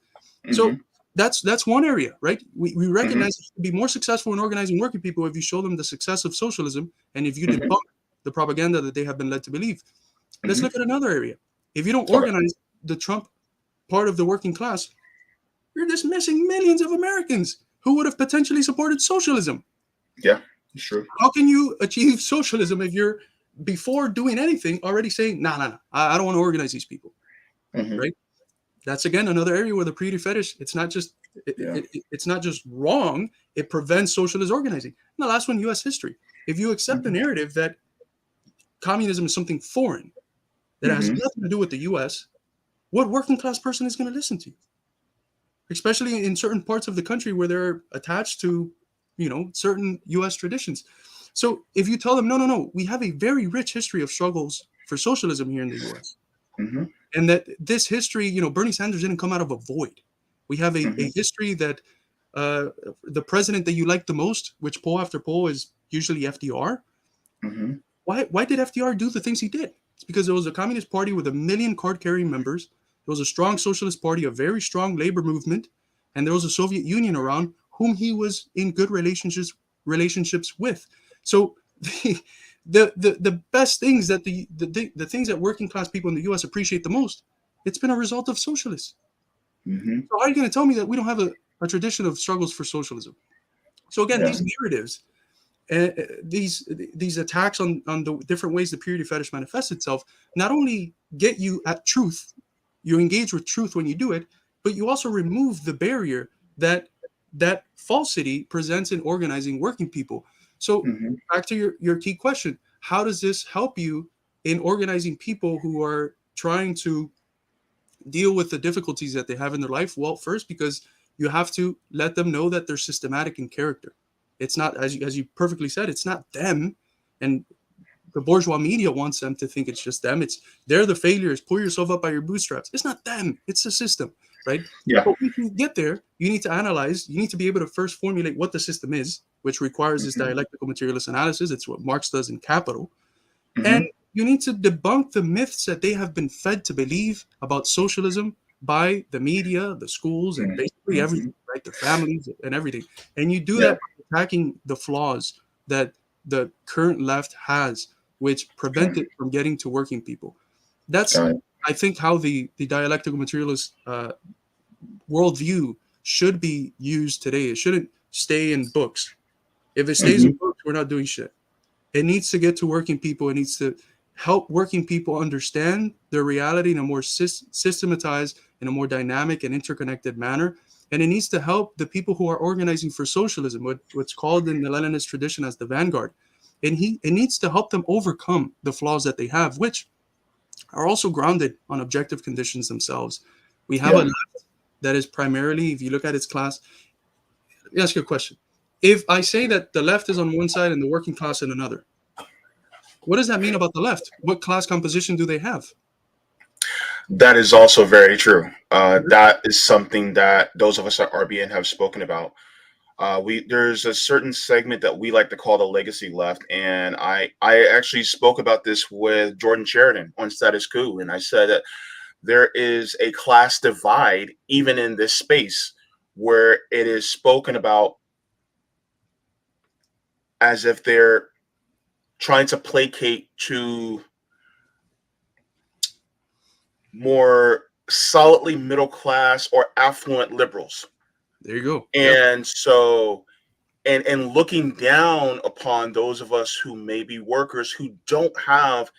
So Mhm. that's one area, right? We Mhm. recognize that you can be more successful in organizing working people if you show them the success of socialism and if you Mhm. debunk the propaganda that they have been led to believe. Let's Mhm. look at another area. If you don't Okay. organize the Trump part of the working class, you're dismissing millions of Americans who would have potentially supported socialism. Yeah. It's true. How can you achieve socialism if you're, before doing anything, already saying, nah, nah, nah, I don't want to organize these people, Mhm. right? That's again another area where the purity fetish, Yeah. it's not just wrong, it prevents socialist organizing. And the last one, US history. If you accept the Mhm. narrative that communism is something foreign, that has Mhm. nothing to do with the US, what working class person is going to listen to you? Especially in certain parts of the country where they're attached to, certain US traditions. So if you tell them, no, no, no, we have a very rich history of struggles for socialism here in the US, Mhm. and that this history, Bernie Sanders didn't come out of a void. We have a Mhm. history that uh, the president that you like the most, which poll after poll is usually FDR. Mhm. Why did FDR do the things he did? It's because there was a communist party with 1 million card carrying members. There was a strong socialist party, a very strong labor movement, and there was a Soviet Union around whom he was in good relationships with. So the best things that the things that working class people in the U.S. appreciate the most, it's been a result of socialists. Mhm. So how are you going to tell me that we don't have a tradition of struggles for socialism? So again, Yeah. these narratives, these attacks on the different ways the purity fetish manifests itself, not only get you at truth, you engage with truth when you do it, but you also remove the barrier that that falsity presents in organizing working people. So Hmm. back to your key question, how does this help you in organizing people who are trying to deal with the difficulties that they have in their life? Well, first, because you have to let them know that they're systematic in character. It's not, as you perfectly said, it's not them. And the bourgeois media wants them to think it's just them. It's they're the failures. Pull yourself up by your bootstraps. It's not them. It's the system, right? Yeah. But when you get there, you need to analyze. You need to be able to first formulate what the system is, which requires this Hmm. dialectical materialist analysis. It's what Marx does in Capital. And Hmm. you need to debunk the myths that they have been fed to believe about socialism by the media, the schools, and basically Hmm. everything, right? The families and everything. And you do Yeah. that by attacking the flaws that the current left has, which Got prevent it. it from getting to working people. That's, Got it. I think, how the dialectical materialist worldview should be used today. It shouldn't stay in books. If it stays in Hmm. books, we're not doing shit. It needs to get to working people. It needs to help working people understand their reality in a more systematized, in a more dynamic and interconnected manner. And it needs to help the people who are organizing for socialism, what's called in the Leninist tradition as the vanguard. And it needs to help them overcome the flaws that they have, which are also grounded on objective conditions themselves. We have a Yeah. left that is primarily, if you look at its class, let me ask you a question. If I say that the left is on one side and the working class in another, what does that mean about the left? What class composition do they have? That is also very true. That is something that those of us at RBN have spoken about. We There's a certain segment that we like to call the legacy left, and I actually spoke about this with Jordan Sheridan on Status Quo, and I said that there is a class divide even in this space where it is spoken about as if they're trying to placate to more solidly middle class or affluent liberals. There you go. Yep. And so and looking down upon those of us who may be workers who don't have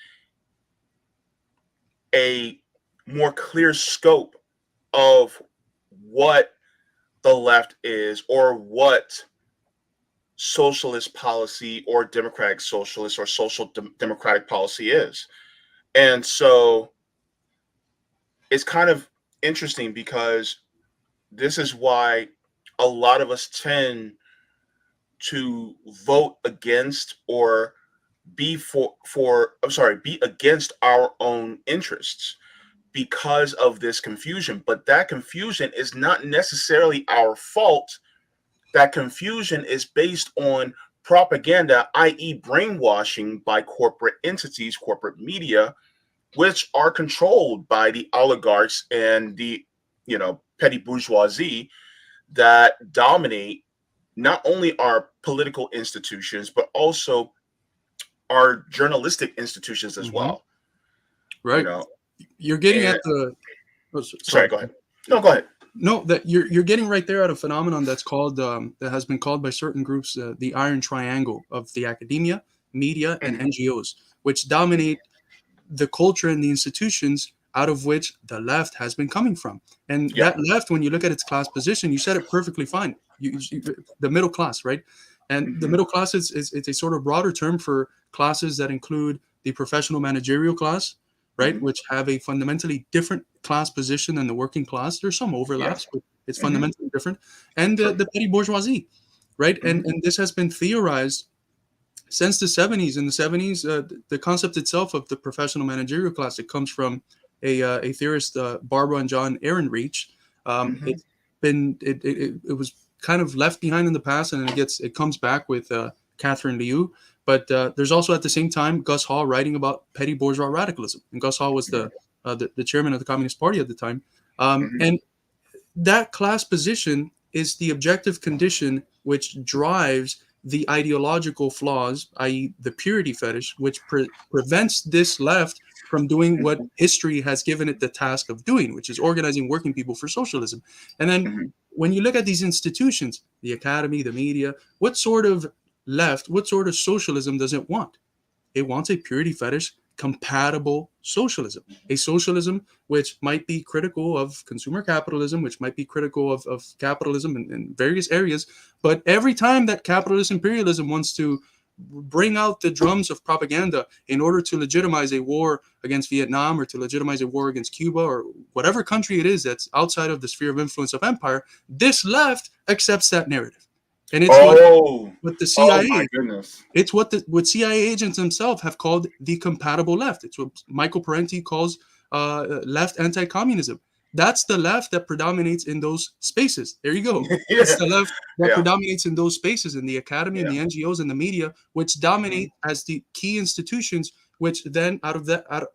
a more clear scope of what the left is or what socialist policy or democratic socialist or social democratic policy is. And so it's kind of interesting because this is why a lot of us tend to vote against or be against our own interests because of this confusion. But that confusion is not necessarily our fault. That confusion is based on propaganda, i.e., brainwashing by corporate entities, corporate media, which are controlled by the oligarchs and the petty bourgeoisie that dominate not only our political institutions but also our journalistic institutions as Hmm. well. You Right. know, You're getting and at the. Oh, sorry, sorry. go ahead. No, go ahead. No, that you're getting right there at a phenomenon that's called that has been called by certain groups the iron triangle of the academia, media, and Mhm. NGOs, which dominate the culture and the institutions out of which the left has been coming from. And Yeah. that left, when you look at its class position, you said it perfectly fine. The middle class, right? And the Hmm. middle class is it's a sort of broader term for classes that include the professional managerial class, right, Hmm. which have a fundamentally different class position than the working class. There's some Yeah. overlaps, but it's Hmm. fundamentally different. And True. the petty bourgeoisie, right? Hmm. And this has been theorized since the 70s. In the 70s, the concept itself of the professional managerial class, it comes from a theorist, Barbara and John Ehrenreich. Hmm. It's been it was kind of left behind in the past, and then it comes back with Catherine Liu. But there's also at the same time Gus Hall writing about petty bourgeois radicalism, and Gus Hall was Yeah. the chairman of the Communist Party at the time. Hmm. And that class position is the objective condition which drives the ideological flaws, i.e., the purity fetish, which prevents this left from doing what Hmm. history has given it the task of doing, which is organizing working people for socialism. And then Hmm. when you look at these institutions, the academy, the media, what sort of left, what sort of socialism does it want? It wants a purity fetish compatible socialism, a socialism which might be critical of consumer capitalism, which might be critical of capitalism in various areas. But every time that capitalist imperialism wants to bring out the drums of propaganda in order to legitimize a war against Vietnam or to legitimize a war against Cuba or whatever country it is that's outside of the sphere of influence of empire, this left accepts that narrative. And it's what the Oh my CIA, goodness. it's what CIA agents themselves have called the compatible left. It's what Michael Parenti calls left anti-communism. That's the left that predominates in those spaces. There you go. That's the left that predominates in those spaces, in the academy, and the NGOs, and the media, which dominate as the key institutions. Which then, out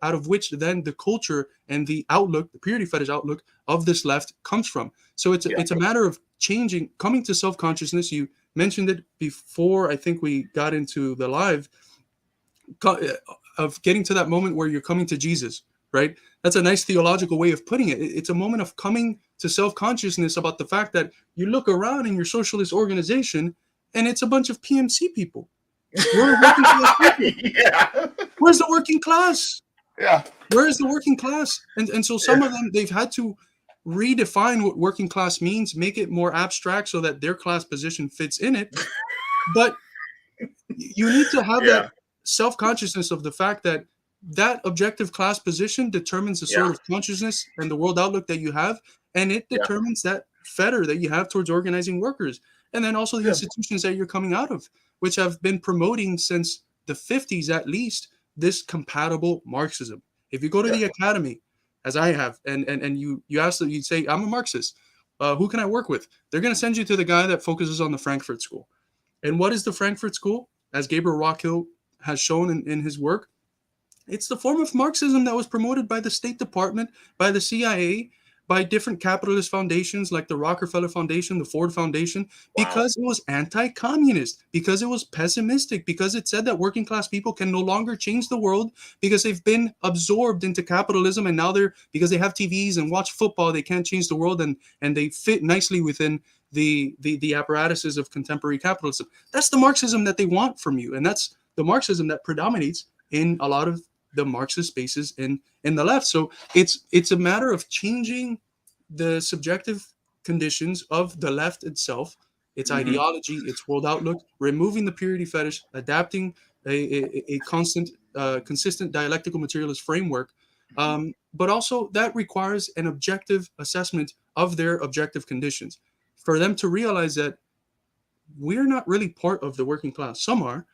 of which then the culture and the outlook, the purity fetish outlook of this left comes from. So it's a matter of changing, coming to self-consciousness. You mentioned it before. I think we got into the live of getting to that moment where you're coming to Jesus. Right? That's a nice theological way of putting it. It's a moment of coming to self-consciousness about the fact that you look around in your socialist organization and it's a bunch of PMC people. We're working class people. Where's the working class? Where is the working class? And so some of them, they've had to redefine what working class means, make it more abstract so that their class position fits in it. But you need to have that self-consciousness of the fact that that objective class position determines the sort of consciousness and the world outlook that you have, and it determines that fetter that you have towards organizing workers, and then also the institutions that you're coming out of, which have been promoting since the 50s at least this compatible Marxism. If you go to the academy, as I have, and you ask them, you say, I'm a Marxist, who can I work with? They're going to send you to the guy that focuses on the Frankfurt School. And what is the Frankfurt School? As Gabriel Rockhill has shown in his work, it's the form of Marxism that was promoted by the State Department, by the CIA, by different capitalist foundations like the Rockefeller Foundation, the Ford Foundation, because it was anti-communist, because it was pessimistic, because it said that working class people can no longer change the world because they've been absorbed into capitalism, and now because they have TVs and watch football, they can't change the world, and they fit nicely within the apparatuses of contemporary capitalism. That's the Marxism that they want from you, and that's the Marxism that predominates in a lot of the Marxist spaces in the left. So it's a matter of changing the subjective conditions of the left itself, its ideology, its world outlook, removing the purity fetish, adapting a consistent dialectical materialist framework. But also that requires an objective assessment of their objective conditions for them to realize that we're not really part of the working class. Some are.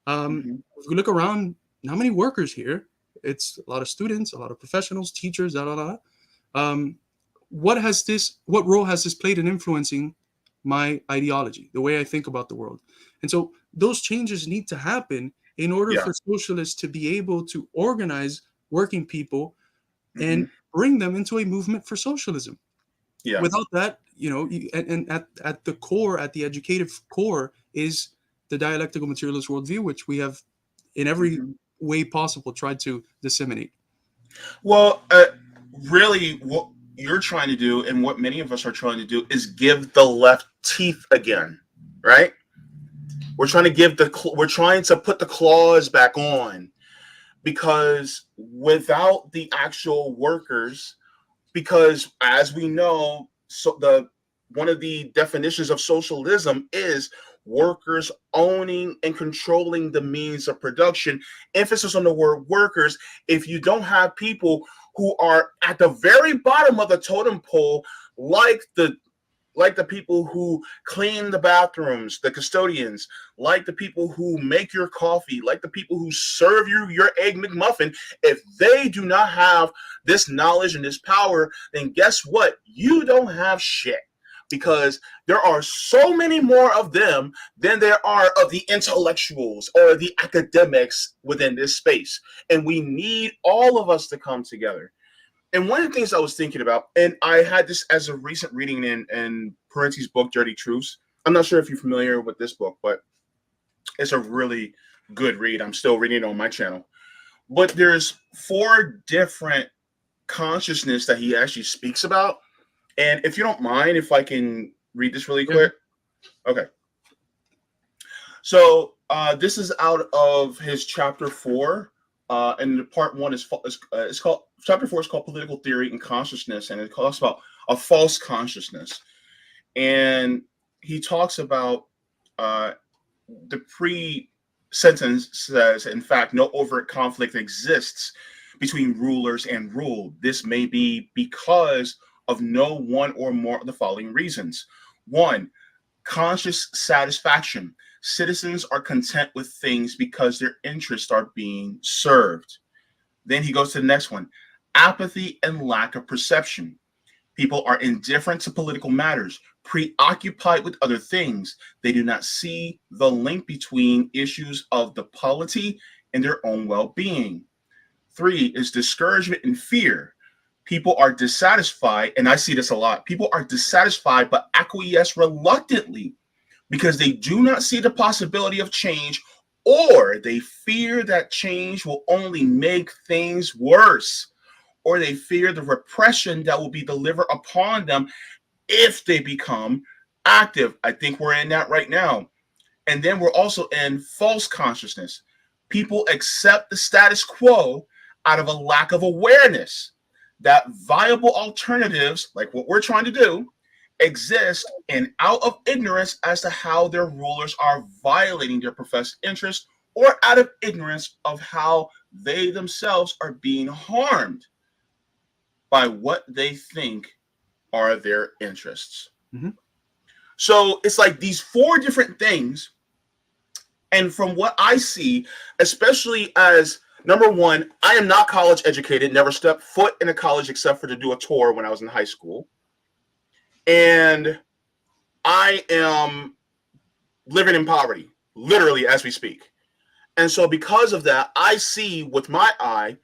If we look around, how many workers here? It's a lot of students, a lot of professionals, teachers, What role has this played in influencing my ideology, the way I think about the world? And so those changes need to happen in order for socialists to be able to organize working people and bring them into a movement for socialism. Without that, and at the core, at the educative core, is the dialectical materialist worldview, which we have in every way possible tried to disseminate. Well, really, what you're trying to do, and what many of us are trying to do, is give the left teeth again, right? We're trying to put the claws back on, because without the actual workers, because as we know, one of the definitions of socialism is workers owning and controlling the means of production. Emphasis on the word workers. If you don't have people who are at the very bottom of the totem pole, like the people who clean the bathrooms, the custodians, like the people who make your coffee, like the people who serve you your Egg McMuffin, if they do not have this knowledge and this power, then guess what? You don't have shit. Because there are so many more of them than there are of the intellectuals or the academics within this space. And we need all of us to come together. And one of the things I was thinking about, and I had this as a recent reading in Parenti's book, Dirty Truths. I'm not sure if you're familiar with this book, but it's a really good read. I'm still reading it on my channel. But there's 4 different consciousness that he actually speaks about. And if you don't mind, if I can read this really quick. Okay. So this is out of his chapter 4, and part one is it's called chapter 4 is called political theory and consciousness, and it talks about a false consciousness. And he talks about the pre-sentence says, in fact, no overt conflict exists between rulers and ruled. This may be because of no one or more of the following reasons. One, conscious satisfaction. Citizens are content with things because their interests are being served. Then he goes to the next one. Apathy and lack of perception. People are indifferent to political matters, preoccupied with other things. They do not see the link between issues of the polity and their own well-being. 3 is discouragement and fear. People are dissatisfied, and I see this a lot. People are dissatisfied but acquiesce reluctantly because they do not see the possibility of change, or they fear that change will only make things worse, or they fear the repression that will be delivered upon them if they become active. I think we're in that right now. And then we're also in false consciousness. People accept the status quo out of a lack of awareness that viable alternatives, like what we're trying to do, exist, and out of ignorance as to how their rulers are violating their professed interests, or out of ignorance of how they themselves are being harmed by what they think are their interests. Mm-hmm. So it's like these 4 different things. And from what I see, especially as number one, I am not college educated, never stepped foot in a college except for to do a tour when I was in high school. And I am living in poverty, literally as we speak. And so because of that, I see with my eye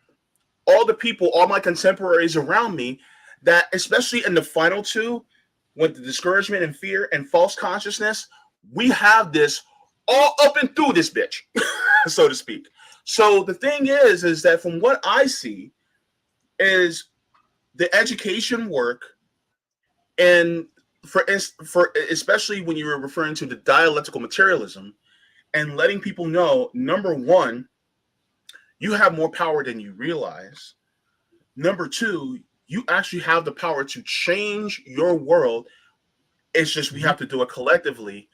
all the people, all my contemporaries around me, that especially in the final 2, with the discouragement and fear and false consciousness, we have this all up and through this bitch, so to speak. So the thing is that from what I see is the education work, and for especially when you were referring to the dialectical materialism, and letting people know, number one, you have more power than you realize. Number 2, you actually have the power to change your world. It's just we have to do it collectively.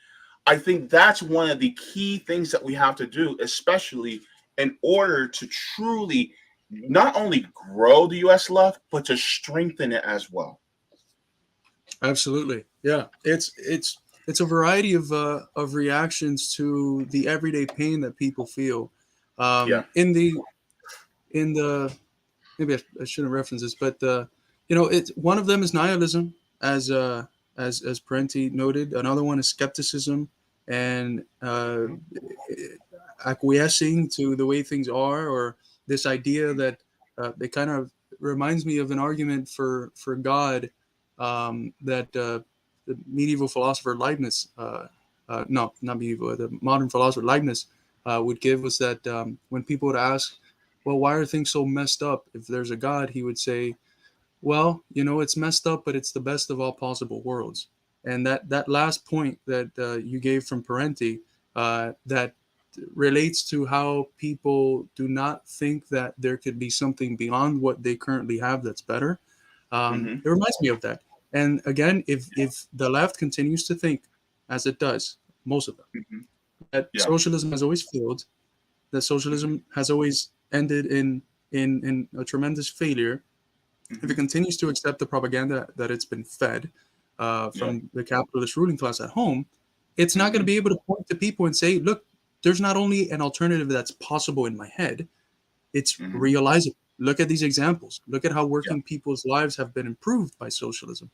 I think that's one of the key things that we have to do, especially in order to truly not only grow the U.S. left, but to strengthen it as well. Absolutely, yeah. It's a variety of reactions to the everyday pain that people feel. Yeah. In the maybe I shouldn't reference this, but it's one of them is nihilism, as Parenti noted. Another one is skepticism and acquiescing to the way things are, or this idea that it kind of reminds me of an argument for God that the medieval philosopher Leibniz, no, not medieval, the modern philosopher Leibniz would give, was that when people would ask, well, why are things so messed up? If there's a God, he would say, well, it's messed up, but it's the best of all possible worlds. And that last point that you gave from Parenti, that relates to how people do not think that there could be something beyond what they currently have that's better. It reminds me of that. And again, if the left continues to think, as it does, most of them, that socialism has always failed, that socialism has always ended in a tremendous failure, if it continues to accept the propaganda that it's been fed from the capitalist ruling class at home, it's not going to be able to point to people and say, look, there's not only an alternative that's possible in my head, it's realizable. Look at these examples. Look at how working people's lives have been improved by socialism.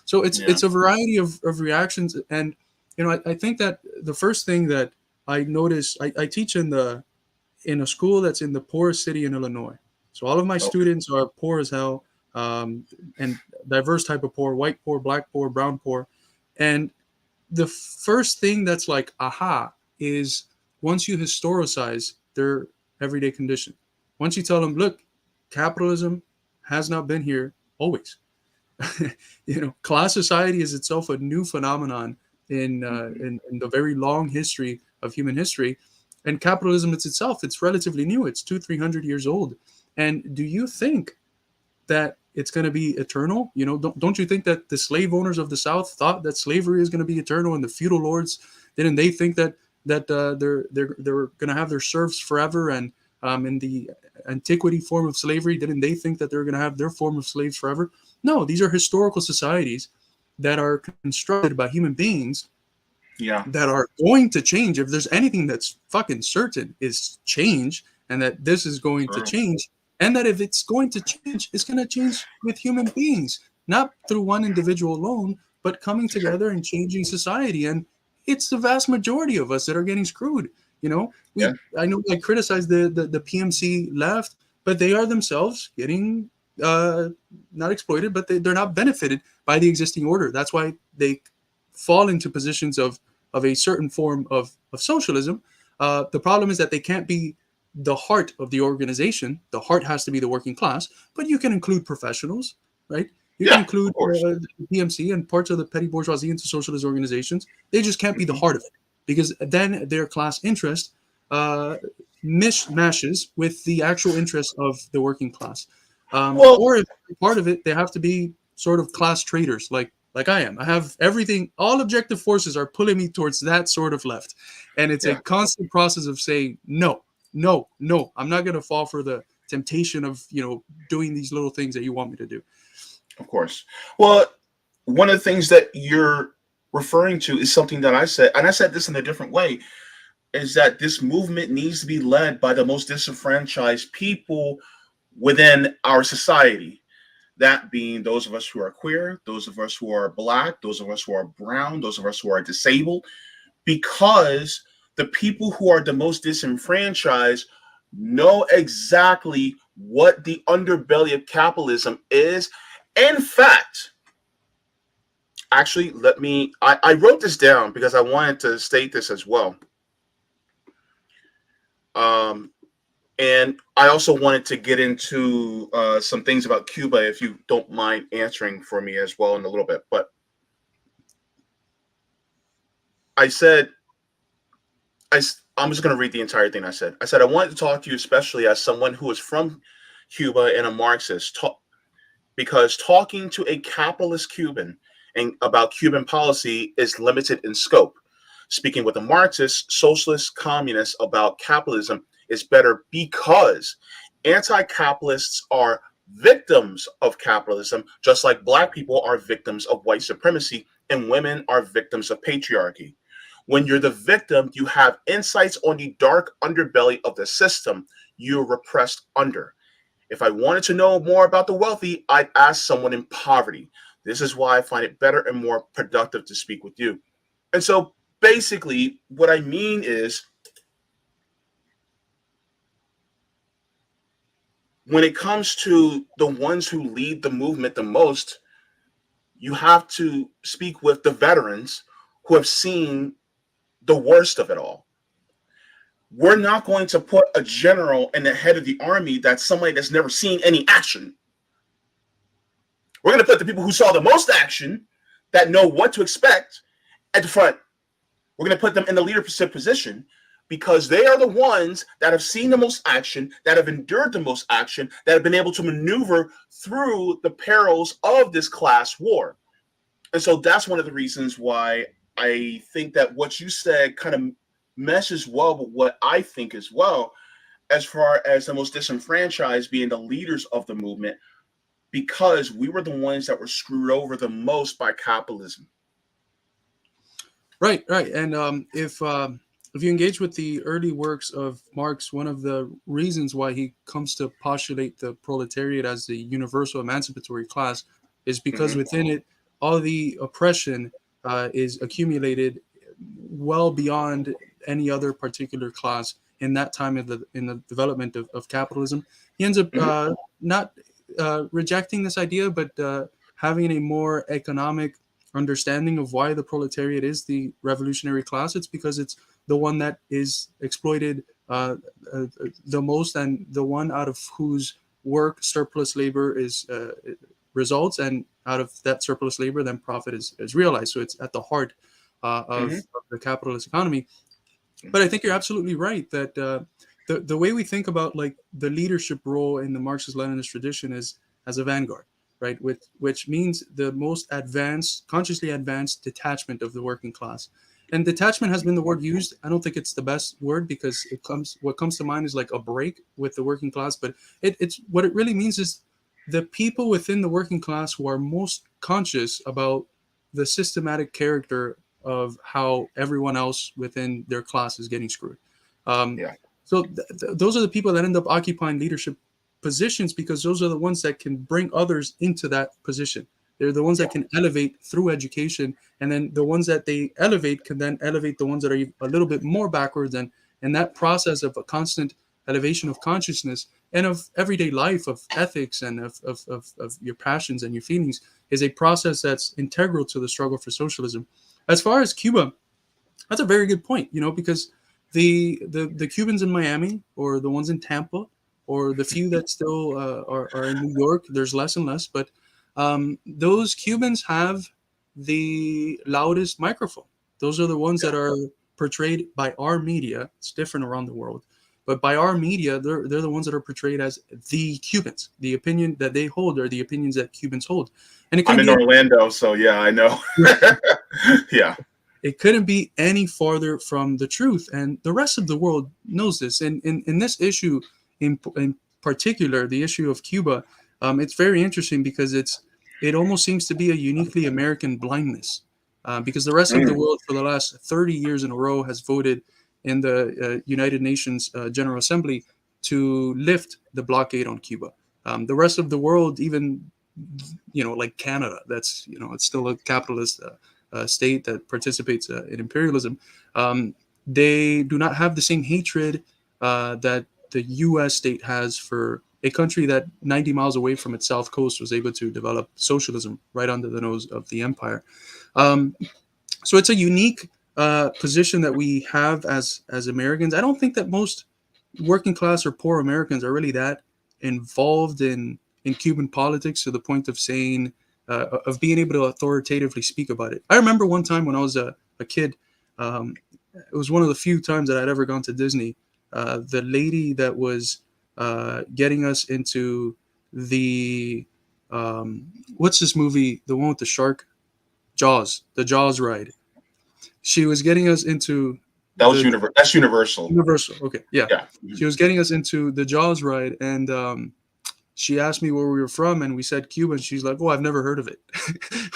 So it's a variety of reactions. And, I think that the first thing that I notice, I teach in a school that's in the poorest city in Illinois. So all of my students are poor as hell, and diverse type of poor: white poor, black poor, brown poor. And the first thing that's like, aha, is once you historicize their everyday condition, once you tell them, look, capitalism has not been here always. Class society is itself a new phenomenon in the very long history of human history. And capitalism it's relatively new. It's 200-300 years old. And do you think that it's going to be eternal? Don't you think that the slave owners of the South thought that slavery is going to be eternal, and the feudal lords, didn't they think that they're going to have their serfs forever? And in the antiquity form of slavery, didn't they think that they're going to have their form of slaves forever? No, these are historical societies that are constructed by human beings Yeah. that are going to change. If there's anything that's fucking certain, is change, and that this is going to True. change, and that if it's going to change, it's going to change with human beings, not through one individual alone, but coming True. together and changing society. And it's the vast majority of us that are getting screwed. Yeah. I know I criticize the PMC left, but they are themselves getting not exploited, but they're not benefited by the existing order. That's why they fall into positions of a certain form of socialism. The problem is that they can't be the heart of the organization. The heart has to be the working class, but you can include professionals, right? You can Yeah, include of course. the PMC and parts of the petty bourgeoisie into socialist organizations. They just can't be the heart of it, because then their class interest mishmashes with the actual interest of the working class. Well, Or if part of it, they have to be sort of class traders, like I am. I have everything. All objective forces are pulling me towards that sort of left, and it's a yeah, constant process of saying no, no, no. I'm not going to fall for the temptation of doing these little things that you want me to do. of course. Well, one of the things that you're referring to is something that I said, and I said this in a different way, is that this movement needs to be led by the most disenfranchised people within our society. That being those of us who are queer, those of us who are black, those of us who are brown, those of us who are disabled, because the people who are the most disenfranchised know exactly what the underbelly of capitalism is. In fact, actually, I wrote this down because I wanted to state this as well. Um, and I also wanted to get into some things about Cuba, if you don't mind answering for me as well in a little bit. But I said, I'm just going to read the entire thing I said. I said, I wanted to talk to you, especially as someone who is from Cuba and a Marxist, because talking to a capitalist Cuban and about Cuban policy is limited in scope. Speaking with a Marxist, socialist, communist about capitalism is better, because anti-capitalists are victims of capitalism, just like black people are victims of white supremacy and women are victims of patriarchy. When you're the victim, you have insights on the dark underbelly of the system you're repressed under. If I wanted to know more about the wealthy, I'd ask someone in poverty. This is why I find it better and more productive to speak with you. And so basically, what I mean is, when it comes to the ones who lead the movement the most, you have to speak with the veterans who have seen the worst of it all. We're not going to put a general in the head of the army that's somebody that's never seen any action. We're going to put the people who saw the most action, that know what to expect, at the front. We're going to put them in the leadership position, because they are the ones that have seen the most action, that have endured the most action, that have been able to maneuver through the perils of this class war. And so that's one of the reasons why I think that what you said kind of meshes well with what I think as well, as far as the most disenfranchised being the leaders of the movement, because we were the ones that were screwed over the most by capitalism. Right, right. And if you engage with the early works of Marx, one of the reasons why he comes to postulate the proletariat as the universal emancipatory class is because Mm-hmm. within it, all the oppression is accumulated well beyond any other particular class in that time in the development of capitalism. He ends up Mm-hmm. not rejecting this idea, but having a more economic understanding of why the proletariat is the revolutionary class. It's because it's the one that is exploited the most, and the one out of whose work surplus labor is results, and out of that surplus labor then profit is realized. So it's at the heart Mm-hmm. of the capitalist economy. But I think you're absolutely right that the way we think about like the leadership role in the Marxist-Leninist tradition is as a vanguard, right? Which means the most advanced, consciously advanced detachment of the working class. And detachment has been the word used. I don't think it's the best word because what comes to mind is like a break with the working class. But it's what it really means is the people within the working class who are most conscious about the systematic character of how everyone else within their class is getting screwed. Um, Yeah. so those are the people that end up occupying leadership positions because those are the ones that can bring others into that position. They're the ones Yeah. that can elevate through education, and then the ones that they elevate can then elevate the ones that are a little bit more backwards. And that process of a constant elevation of consciousness and of everyday life, of ethics, and of your passions and your feelings is a process that's integral to the struggle for socialism. As far as Cuba, that's a very good point, because the Cubans in Miami or the ones in Tampa or the few that still are in New York, there's less and less, but those Cubans have the loudest microphone. Those are the ones that are portrayed by our media. It's different around the world, but by our media, they're the ones that are portrayed as the Cubans. The opinion that they hold are the opinions that Cubans hold, and it I'm couldn't in be Orlando, so yeah, I know. Yeah. it couldn't be any farther from the truth, and the rest of the world knows this. And in this issue, in particular, the issue of Cuba, it's very interesting because it almost seems to be a uniquely American blindness, because the rest of the Mm. world for the last 30 years in a row has voted in the United Nations General Assembly to lift the blockade on Cuba. The rest of the world, even like Canada, that's it's still a capitalist state that participates in imperialism. They do not have the same hatred that the U.S. state has for a country that 90 miles away from its south coast was able to develop socialism right under the nose of the empire. Um, so it's a unique position that we have as Americans. I don't think that most working class or poor Americans are really that involved in Cuban politics to the point of saying of being able to authoritatively speak about it. I remember one time when I was a kid. It was one of the few times that I'd ever gone to Disney. The lady that was getting us into the what's this movie? The one with the shark, Jaws, the Jaws ride. She was getting us into That was the universal. That's universal. Universal. Okay, yeah. Yeah. She was getting us into the Jaws ride, and she asked me where we were from, and we said Cuba, and she's like, "Oh, I've never heard of it."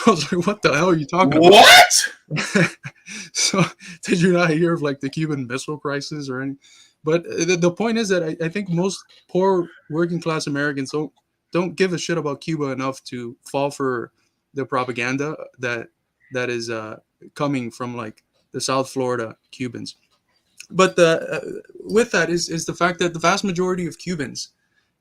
I was like, "What the hell are you talking about?" What? So, did you not hear of like the Cuban Missile Crisis or any? But the point is that I think most poor working class Americans don't give a shit about Cuba enough to fall for the propaganda that is coming from like the South Florida Cubans. But with that is the fact that the vast majority of Cubans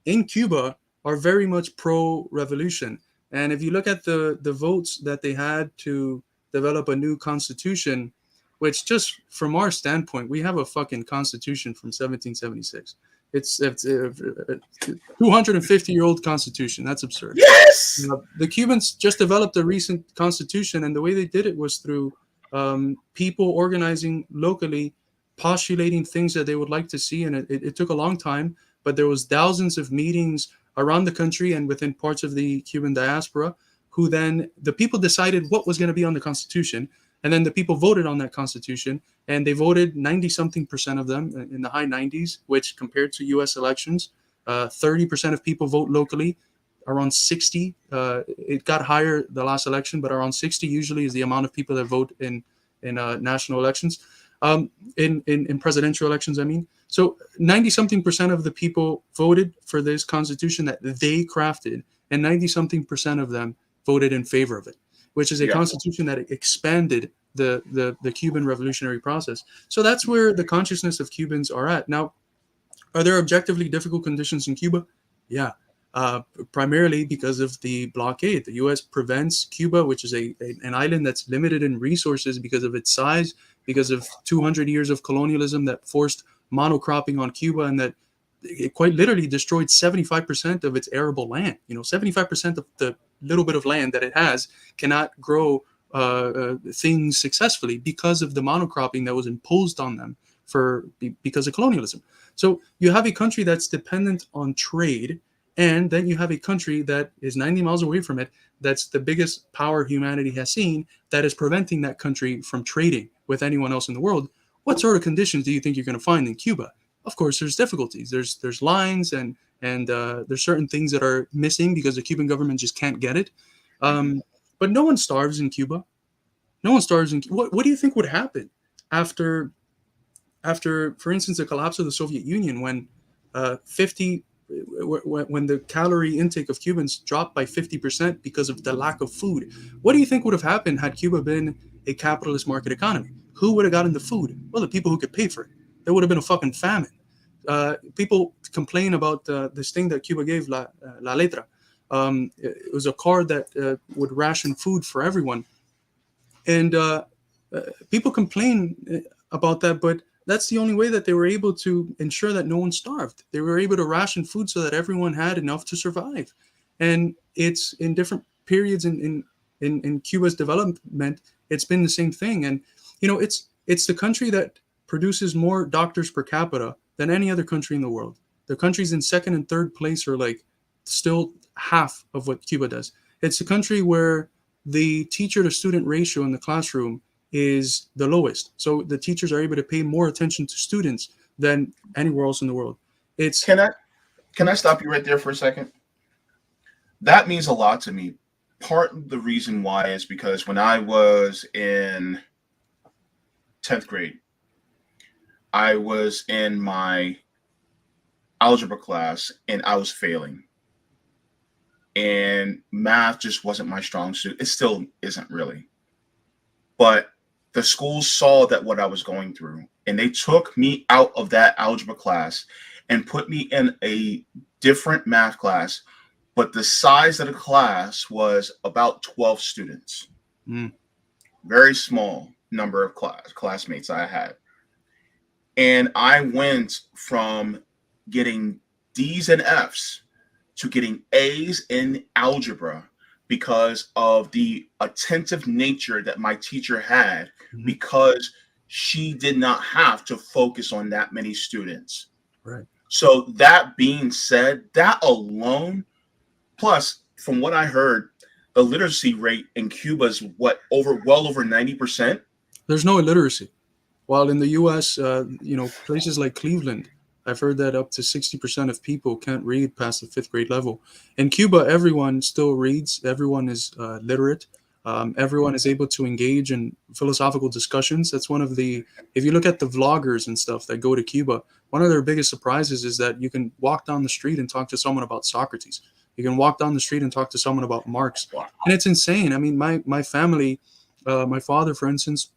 in Cuba are very much pro-revolution. And if you look at the votes that they had to develop a new constitution, which just from our standpoint, we have a fucking constitution from 1776. It's a 250-year-old constitution. That's absurd. Yes. The Cubans just developed a recent constitution, and the way they did it was through people organizing locally, postulating things that they would like to see, and it took a long time, but there was thousands of meetings around the country and within parts of the Cuban diaspora, who then the people decided what was going to be on the Constitution, and then the people voted on that Constitution, and they voted 90-something% of them in the high 90s, which compared to U.S. elections, 30% of people vote locally, around 60. It got higher the last election, but around 60 usually is the amount of people that vote in national elections. In presidential elections, I mean. So 90-something% of the people voted for this constitution that they crafted, and 90-something% of them voted in favor of it, which is a constitution that expanded the Cuban revolutionary process. So that's where the consciousness of Cubans are at. Now, are there objectively difficult conditions in Cuba? Yeah. Primarily because of the blockade. The U.S. prevents Cuba, which is an island that's limited in resources because of its size, because of 200 years of colonialism that forced monocropping on Cuba, and that it quite literally destroyed 75% of its arable land. 75% of the little bit of land that it has cannot grow things successfully because of the monocropping that was imposed on them because of colonialism. So you have a country that's dependent on trade, and then you have a country that is 90 miles away from it, that's the biggest power humanity has seen, that is preventing that country from trading with anyone else in the world. What sort of conditions do you think you're going to find in Cuba? Of course, there's difficulties. There's lines, and there's certain things that are missing because the Cuban government just can't get it. Mhm. But no one starves in Cuba. No one starves in. What do you think would happen after for instance, the collapse of the Soviet Union, when 50 when the calorie intake of Cubans dropped by 50% because of the lack of food? What do you think would have happened had Cuba been a capitalist market economy? Who would have gotten the food? Well, the people who could pay for it. There would have been a fucking famine. People complain about this thing that Cuba gave, La Letra. It was a card that would ration food for everyone. And people complain about that, but that's the only way that they were able to ensure that no one starved. They were able to ration food so that everyone had enough to survive. And it's in different periods in Cuba's development, it's been the same thing. And it's the country that produces more doctors per capita than any other country in the world. The countries in second and third place are like still half of what Cuba does. It's a country where the teacher to student ratio in the classroom is the lowest. So the teachers are able to pay more attention to students than anywhere else in the world. It's Can I stop you right there for a second? That means a lot to me. Part of the reason why is because when I was in 10th grade, I was in my algebra class and I was failing. And math just wasn't my strong suit. It still isn't really. But the school saw that what I was going through, and they took me out of that algebra class and put me in a different math class. But the size of the class was about 12 students. mm, Very small number of classmates I had. And I went from getting D's and F's to getting A's in algebra because of the attentive nature that my teacher had, mhm, because she did not have to focus on that many students. right. So that being said, that alone, plus from what I heard, the literacy rate in Cuba is well over 90%. There's no illiteracy. While in the U.S., places like Cleveland, I've heard that up to 60% of people can't read past the fifth grade level. In Cuba, everyone still reads. Everyone is literate. Everyone is able to engage in philosophical discussions. That's one of the, if you look at the vloggers and stuff that go to Cuba, one of their biggest surprises is that you can walk down the street and talk to someone about Socrates. You can walk down the street and talk to someone about Marx. And it's insane. I mean, my family, my father, for instance,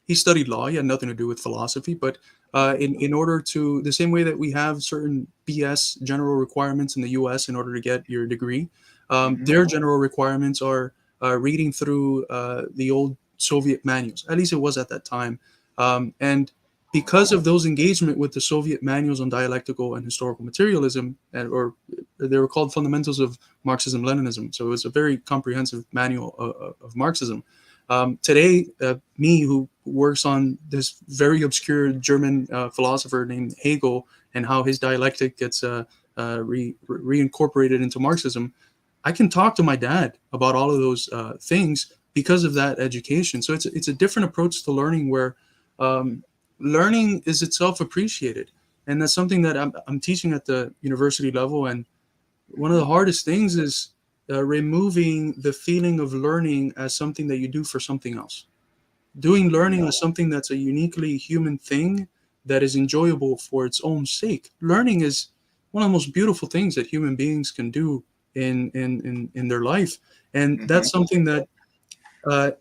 he studied law. He had nothing to do with philosophy, but in order to, the same way that we have certain BS general requirements in the U.S. in order to get your degree, Mhm. their general requirements are reading through the old Soviet manuals. At least it was at that time, and because of those engagement with the Soviet manuals on dialectical and historical materialism, or they were called Fundamentals of Marxism-Leninism. So it was a very comprehensive manual of Marxism. Today, me, who works on this very obscure German philosopher named Hegel and how his dialectic gets reincorporated into Marxism, I can talk to my dad about all of those things because of that education. So it's a different approach to learning, where learning is itself appreciated, and that's something that I'm teaching at the university level. And one of the hardest things is removing the feeling of learning as something that you do for something else. Doing learning as something that's a uniquely human thing that is enjoyable for its own sake. Learning is one of the most beautiful things that human beings can do in their life, and Mhm. that's something that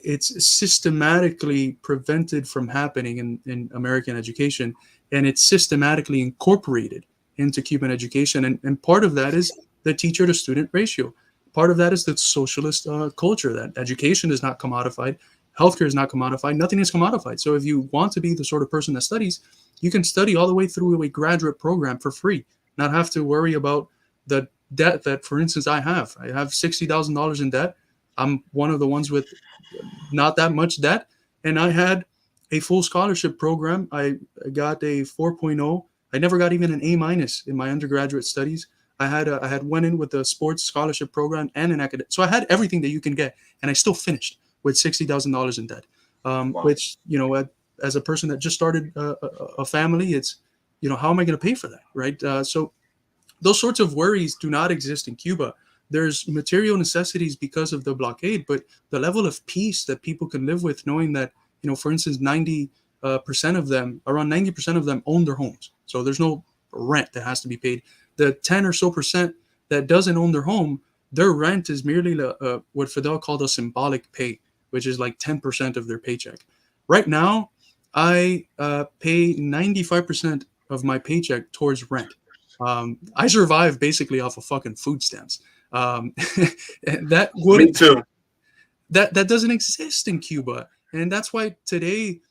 it's systematically prevented from happening in American education, and it's systematically incorporated into Cuban education. And part of that is the teacher to student ratio. Part of that is the socialist culture, that education is not commodified, healthcare is not commodified, nothing is commodified. So if you want to be the sort of person that studies, you can study all the way through a graduate program for free, not have to worry about the debt that, for instance, I have. I have $60,000 in debt. I'm one of the ones with not that much debt, and I had a full scholarship program. I got a 4.0. I never got even an A minus in my undergraduate studies. I had went in with a sports scholarship program and an academic, so I had everything that you can get, and I still finished with $60,000 in debt. Wow. Which, as a person that just started a family, it's, how am I going to pay for that, right? So those sorts of worries do not exist in Cuba. There's material necessities because of the blockade, but the level of peace that people can live with, knowing that, for instance, 90% of them, around 90% of them own their homes. So there's no rent that has to be paid. The 10 or so percent that doesn't own their home, their rent is merely what Fidel called a symbolic pay, which is like 10% of their paycheck. Right now, I pay 95% of my paycheck towards rent. I survive basically off of fucking food stamps. That Me wouldn't too. that doesn't exist in Cuba, and that's why today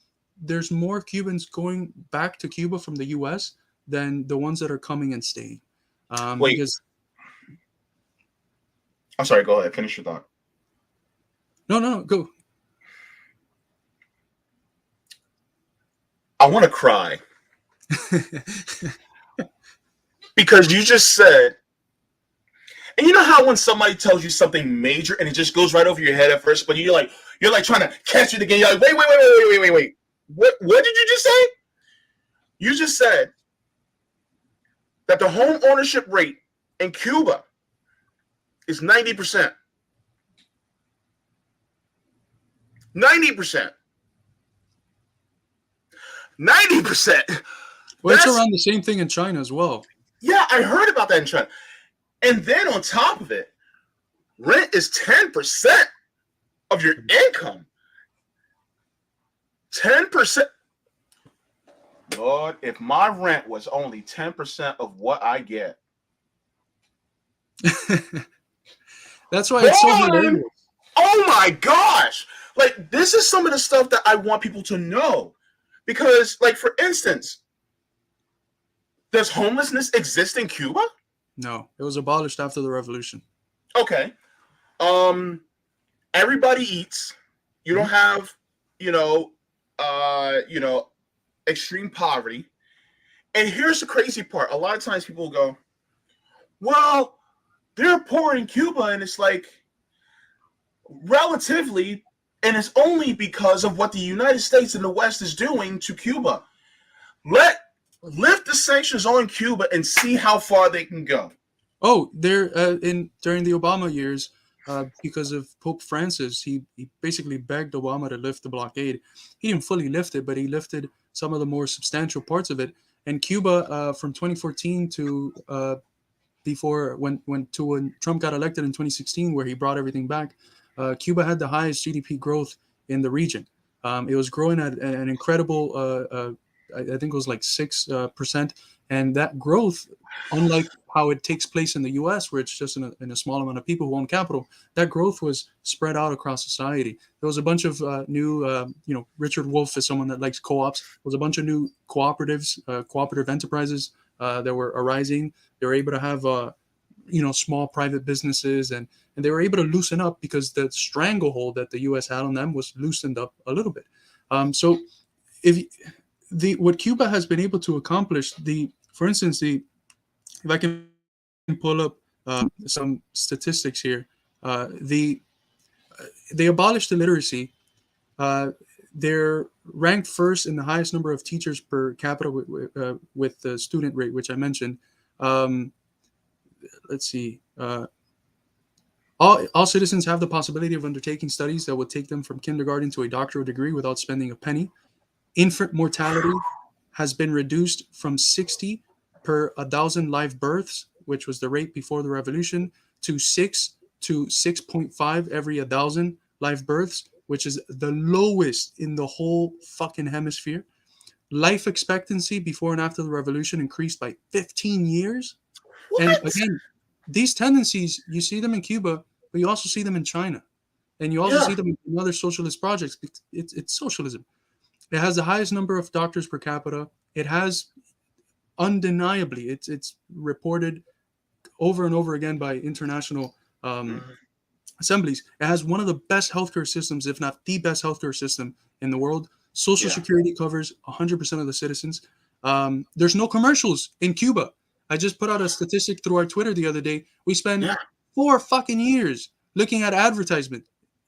there's more Cubans going back to Cuba from the U.S. than the ones that are coming and staying. Wait, Because I'm sorry. Go ahead. Finish your thought. no, go. I want to cry because you just said, and you know how when somebody tells you something major and it just goes right over your head at first, but you're like trying to catch it again. You're like, wait. What did you just say? You just said that the home ownership rate in Cuba is 90%. 90%. 90%. Well, it's around the same thing in China as well. Yeah, I heard about that in China. And then on top of it, rent is 10% of your income. 10%. Lord, if my rent was only 10% of what I get. That's why it's so hilarious. Oh my gosh. Like, this is some of the stuff that I want people to know. Because, like, for instance, does homelessness exist in Cuba? No, it was abolished after the revolution. Okay. Everybody eats. You don't have, extreme poverty. And here's the crazy part. A lot of times people go, well, they're poor in Cuba, and it's like, relatively, and it's only because of what the United States and the West is doing to Cuba. Lift the sanctions on Cuba and see how far they can go. Oh, there during the Obama years, because of Pope Francis, he basically begged Obama to lift the blockade. He didn't fully lift it, but he lifted some of the more substantial parts of it. And Cuba, from 2014 to before when Trump got elected in 2016, where he brought everything back, Cuba had the highest GDP growth in the region. It was growing at an incredible, I think it was like 6%, and that growth, unlike how it takes place in the U.S., where it's just in a small amount of people who own capital, that growth was spread out across society. There was a bunch of new, Richard Wolff is someone that likes co-ops. There was a bunch of new cooperatives, cooperative enterprises that were arising. They were able to have, small private businesses, and they were able to loosen up because the stranglehold that the U.S. had on them was loosened up a little bit. So what Cuba has been able to accomplish, for instance, if I can pull up some statistics here, they abolished illiteracy. They're ranked first in the highest number of teachers per capita with the student rate, which I mentioned. Let's see. All citizens have the possibility of undertaking studies that would take them from kindergarten to a doctoral degree without spending a penny. Infant mortality has been reduced from 60 per 1,000 live births, which was the rate before the revolution, to 6.5 every 1,000 live births, which is the lowest in the whole fucking hemisphere. Life expectancy before and after the revolution increased by 15 years. What? And again, these tendencies, you see them in Cuba, but you also see them in China. And you also see them in other socialist projects. It's socialism. It has the highest number of doctors per capita. It has, undeniably, it's reported over and over again by international assemblies. It has one of the best healthcare systems, if not the best healthcare system in the world. Social Yeah. Security covers 100% of the citizens. There's no commercials in Cuba. I just put out a statistic through our Twitter the other day. We spend Yeah. 4 fucking years looking at advertisement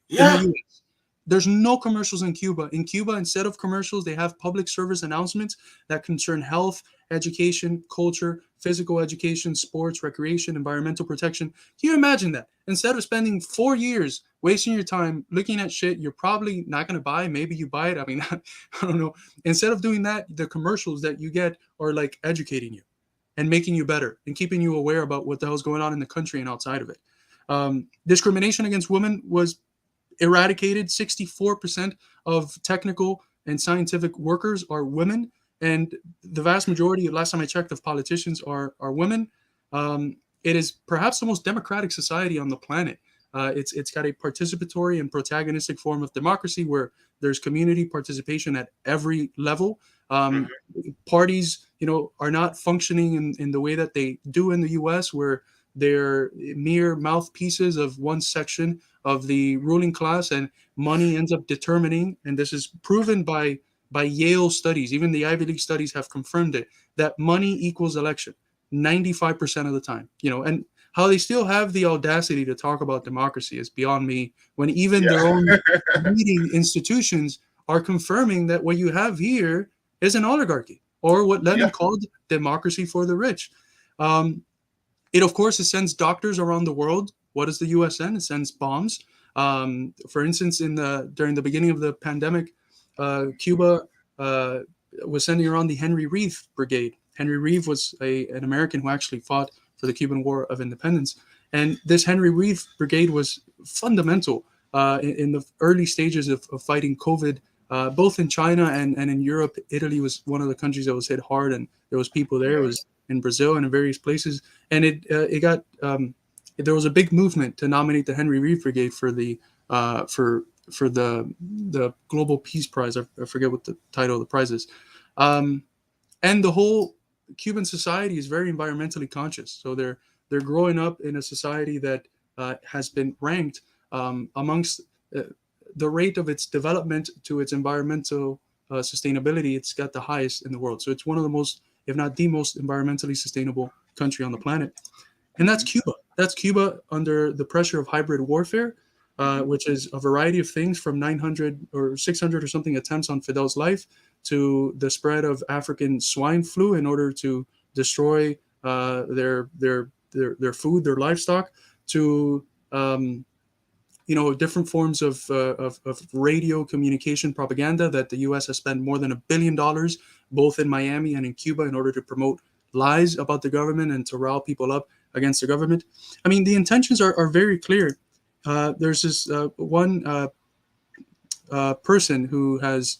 in the Yeah. US. There's no commercials in Cuba. In Cuba, instead of commercials, they have public service announcements that concern health, education, culture, physical education, sports, recreation, environmental protection. Can you imagine that? Instead of spending 4 years wasting your time looking at shit you're probably not going to buy, maybe you buy it. I mean, I don't know. Instead of doing that, the commercials that you get are like educating you and making you better and keeping you aware about what the hell's going on in the country and outside of it. Discrimination against women was eradicated. 64% of technical and scientific workers are women, and the vast majority, last time I checked, of politicians are women. It is perhaps the most democratic society on the planet. It's got a participatory and protagonistic form of democracy where there's community participation at every level. Um, Mhm. Parties, are not functioning in the way that they do in the U.S., where they're mere mouthpieces of one section of the ruling class, and money ends up determining. And this is proven by Yale studies. Even the Ivy League studies have confirmed it, that money equals election 95% of the time. And how they still have the audacity to talk about democracy is beyond me, when even their Yeah. own leading institutions are confirming that what you have here is an oligarchy, or what Yeah. Lenin called democracy for the rich. Um, of course, it sends doctors around the world. What does the U.S. send? It sends bombs. For instance, during the beginning of the pandemic, Cuba uh, was sending around the Henry Reeve Brigade. Henry Reeve was an American who actually fought for the Cuban War of Independence, and this Henry Reeve Brigade was fundamental in the early stages of fighting COVID. Both in China and in Europe. Italy was one of the countries that was hit hard, and there was people there. It was in Brazil and in various places, and it got there was a big movement to nominate the Henry Reeve Brigade for the for the Global Peace Prize. I forget what the title of the prize is, and the whole Cuban society is very environmentally conscious. So they're growing up in a society that has been ranked amongst uh, the rate of its development to its environmental sustainability. It's got the highest in the world. So it's one of the most, if not the most, environmentally sustainable country on the planet. And that's Mhm. Cuba. That's Cuba under the pressure of hybrid warfare, Mhm. which is a variety of things, from 900 or 600 or something attempts on Fidel's life to the spread of African swine flu in order to destroy their food, their livestock, to different forms of radio communication propaganda that the U.S. has spent more than $1 billion both in Miami and in Cuba in order to promote lies about the government and to rile people up against the government. I mean, the intentions are very clear. There's this one person who has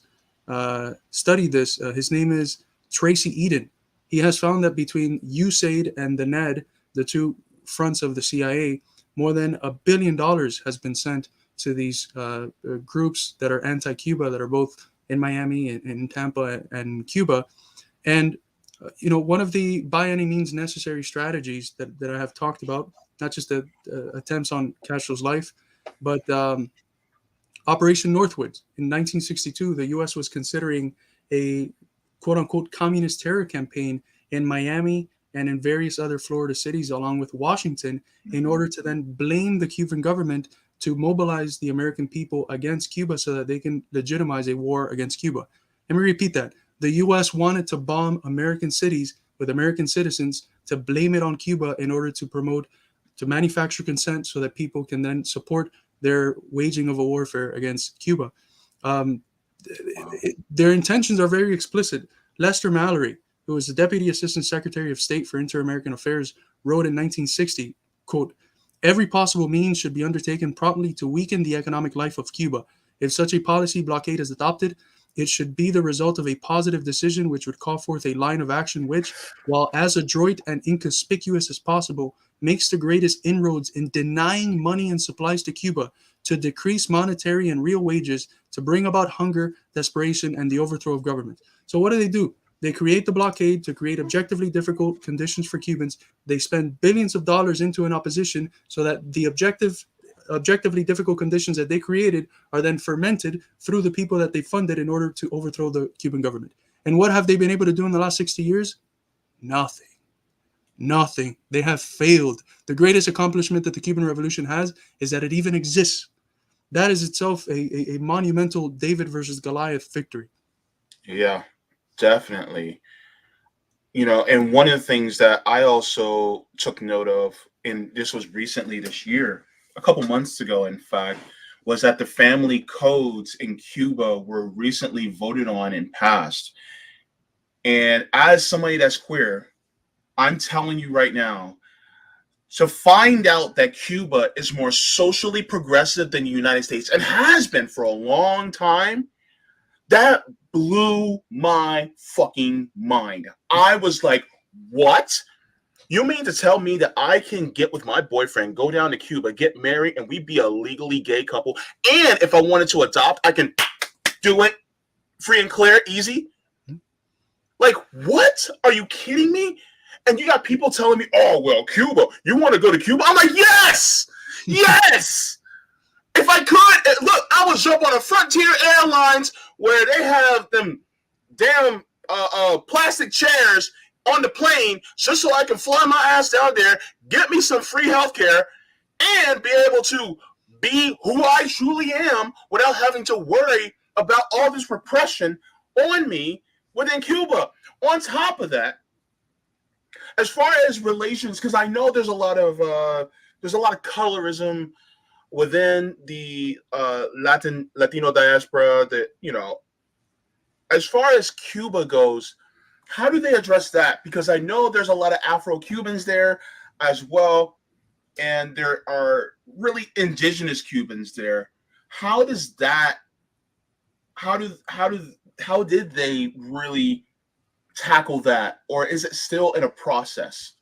studied this. His name is Tracy Eden. He has found that between USAID and the NED, the two fronts of the CIA, more than $1 billion has been sent to these groups that are anti-Cuba, that are both in Miami and in Tampa and Cuba. And one of the by any means necessary strategies that I have talked about, not just the attempts on Castro's life, but Operation Northwoods. In 1962, the U.S. was considering a quote unquote communist terror campaign in Miami and in various other Florida cities, along with Washington, in order to then blame the Cuban government to mobilize the American people against Cuba so that they can legitimize a war against Cuba. Let me repeat that. The U.S. wanted to bomb American cities with American citizens to blame it on Cuba in order to promote, to manufacture consent so that people can then support their waging of a warfare against Cuba. Um, Wow. their intentions are very explicit. Lester Mallory, who was the Deputy Assistant Secretary of State for Inter-American Affairs, wrote in 1960, quote, "Every possible means should be undertaken promptly to weaken the economic life of Cuba. If such a policy blockade is adopted, it should be the result of a positive decision which would call forth a line of action which, while as adroit and inconspicuous as possible, makes the greatest inroads in denying money and supplies to Cuba, to decrease monetary and real wages, to bring about hunger, desperation, and the overthrow of government." So what do? They create the blockade to create objectively difficult conditions for Cubans. They spend billions of dollars into an opposition so that the objective objectively difficult conditions that they created are then fermented through the people that they funded in order to overthrow the Cuban government. And what have they been able to do in the last 60 years? Nothing. Nothing. They have failed. The greatest accomplishment that the Cuban Revolution has is that it even exists. That is itself a monumental David versus Goliath victory. Yeah, definitely. And one of the things that I also took note of, and this was recently this year, a couple months ago, in fact, was that the family codes in Cuba were recently voted on and passed. And as somebody that's queer, I'm telling you right now, to find out that Cuba is more socially progressive than the United States and has been for a long time, that blew my fucking mind. I was like, what? You mean to tell me that I can get with my boyfriend, go down to Cuba, get married, and we be a legally gay couple? And if I wanted to adopt, I can do it free and clear, easy? Like, what? Are you kidding me? And you got people telling me, oh, well, Cuba, you want to go to Cuba? I'm like, yes! Yes! If I could, look, I would jump on a Frontier Airlines where they have them damn plastic chairs on the plane just so I can fly my ass down there, get me some free healthcare, and be able to be who I truly am without having to worry about all this repression on me within Cuba. On top of that, as far as relations, because I know there's a lot of colorism within the Latino diaspora. That as far as Cuba goes, how do they address that? Because I know there's a lot of Afro-Cubans there as well, and there are really indigenous Cubans there. How does that? How did they really tackle that, or is it still in a process?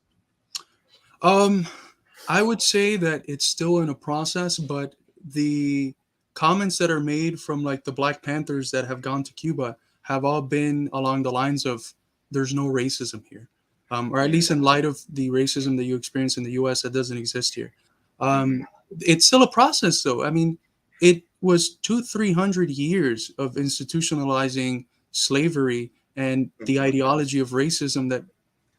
I would say that it's still in a process, but the comments that are made from like the Black Panthers that have gone to Cuba have all been along the lines of there's no racism here, or at least in light of the racism that you experience in the U.S. that doesn't exist here. It's still a process, though. I mean, it was 200-300 years of institutionalizing slavery and the ideology of racism that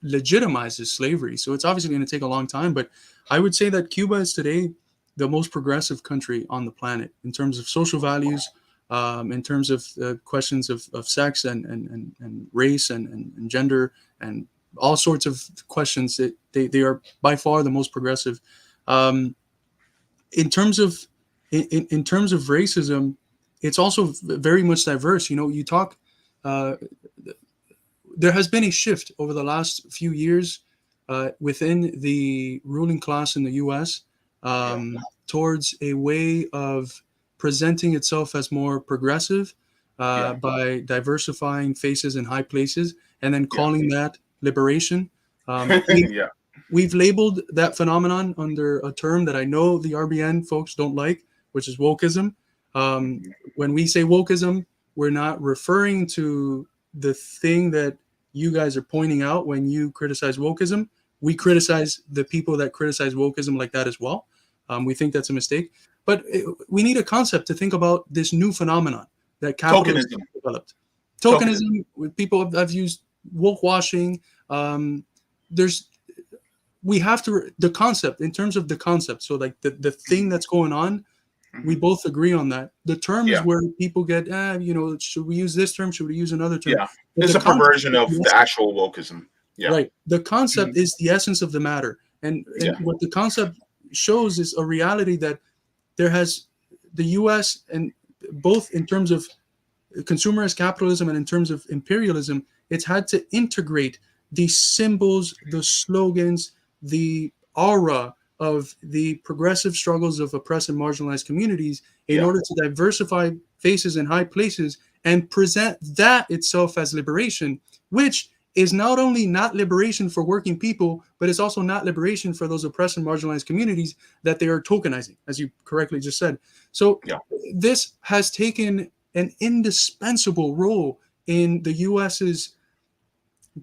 legitimizes slavery. So it's obviously going to take a long time, but I would say that Cuba is today the most progressive country on the planet in terms of social values, in terms of questions of sex and race and gender and all sorts of questions. That they are by far the most progressive. In terms of racism, it's also very much diverse. You talk. There has been a shift over the last few years within the ruling class in the U.S. Towards a way of presenting itself as more progressive by diversifying faces in high places and then calling that liberation. We've labeled that phenomenon under a term that I know the RBN folks don't like, which is Wokism. When we say Wokism, we're not referring to the thing that you guys are pointing out when you criticize Wokism. We criticize the people that criticize Wokism like that as well. We think that's a mistake. But we need a concept to think about this new phenomenon that capitalism developed. Tokenism, people have used woke washing. We have to, the concept, in terms of the concept, so like the thing that's going on, we both agree on that. The term is where people get, should we use this term? Should we use another term? Yeah, it's a perversion of the actual wokeism. Yeah. Right. The concept is the essence of the matter. And what the concept shows is a reality that there has the U.S. and both in terms of consumerist capitalism and in terms of imperialism, it's had to integrate the symbols, the slogans, the aura of the progressive struggles of oppressed and marginalized communities in order to diversify faces in high places and present that itself as liberation, which is not only not liberation for working people, but it's also not liberation for those oppressed and marginalized communities that they are tokenizing, as you correctly just said. So this has taken an indispensable role in the U.S.'s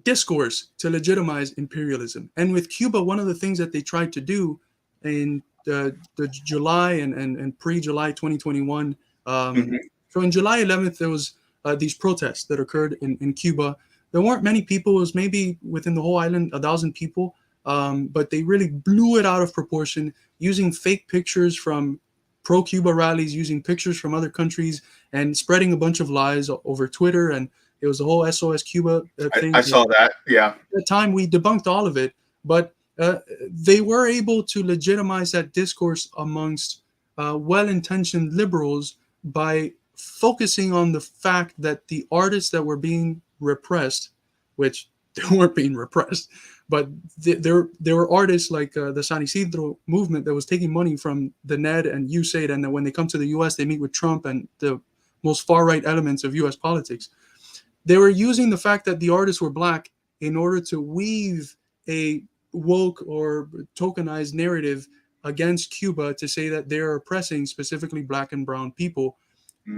discourse to legitimize imperialism. And with Cuba, one of the things that they tried to do in the July and pre-July 2021. Mhm. So in July 11th, there was these protests that occurred in Cuba. There weren't many people. It was maybe within the whole island 1,000 people, but they really blew it out of proportion using fake pictures from pro-Cuba rallies, using pictures from other countries, and spreading a bunch of lies over Twitter. And it was the whole SOS Cuba thing. I saw that. Yeah. At the time, we debunked all of it, but they were able to legitimize that discourse amongst well-intentioned liberals by focusing on the fact that the artists that were being repressed, which they weren't being repressed, but there were artists like the San Isidro movement that was taking money from the NED and USAID, and then when they come to the U.S., they meet with Trump and the most far-right elements of U.S. politics. They were using the fact that the artists were black in order to weave a woke or tokenized narrative against Cuba to say that they're oppressing specifically black and brown people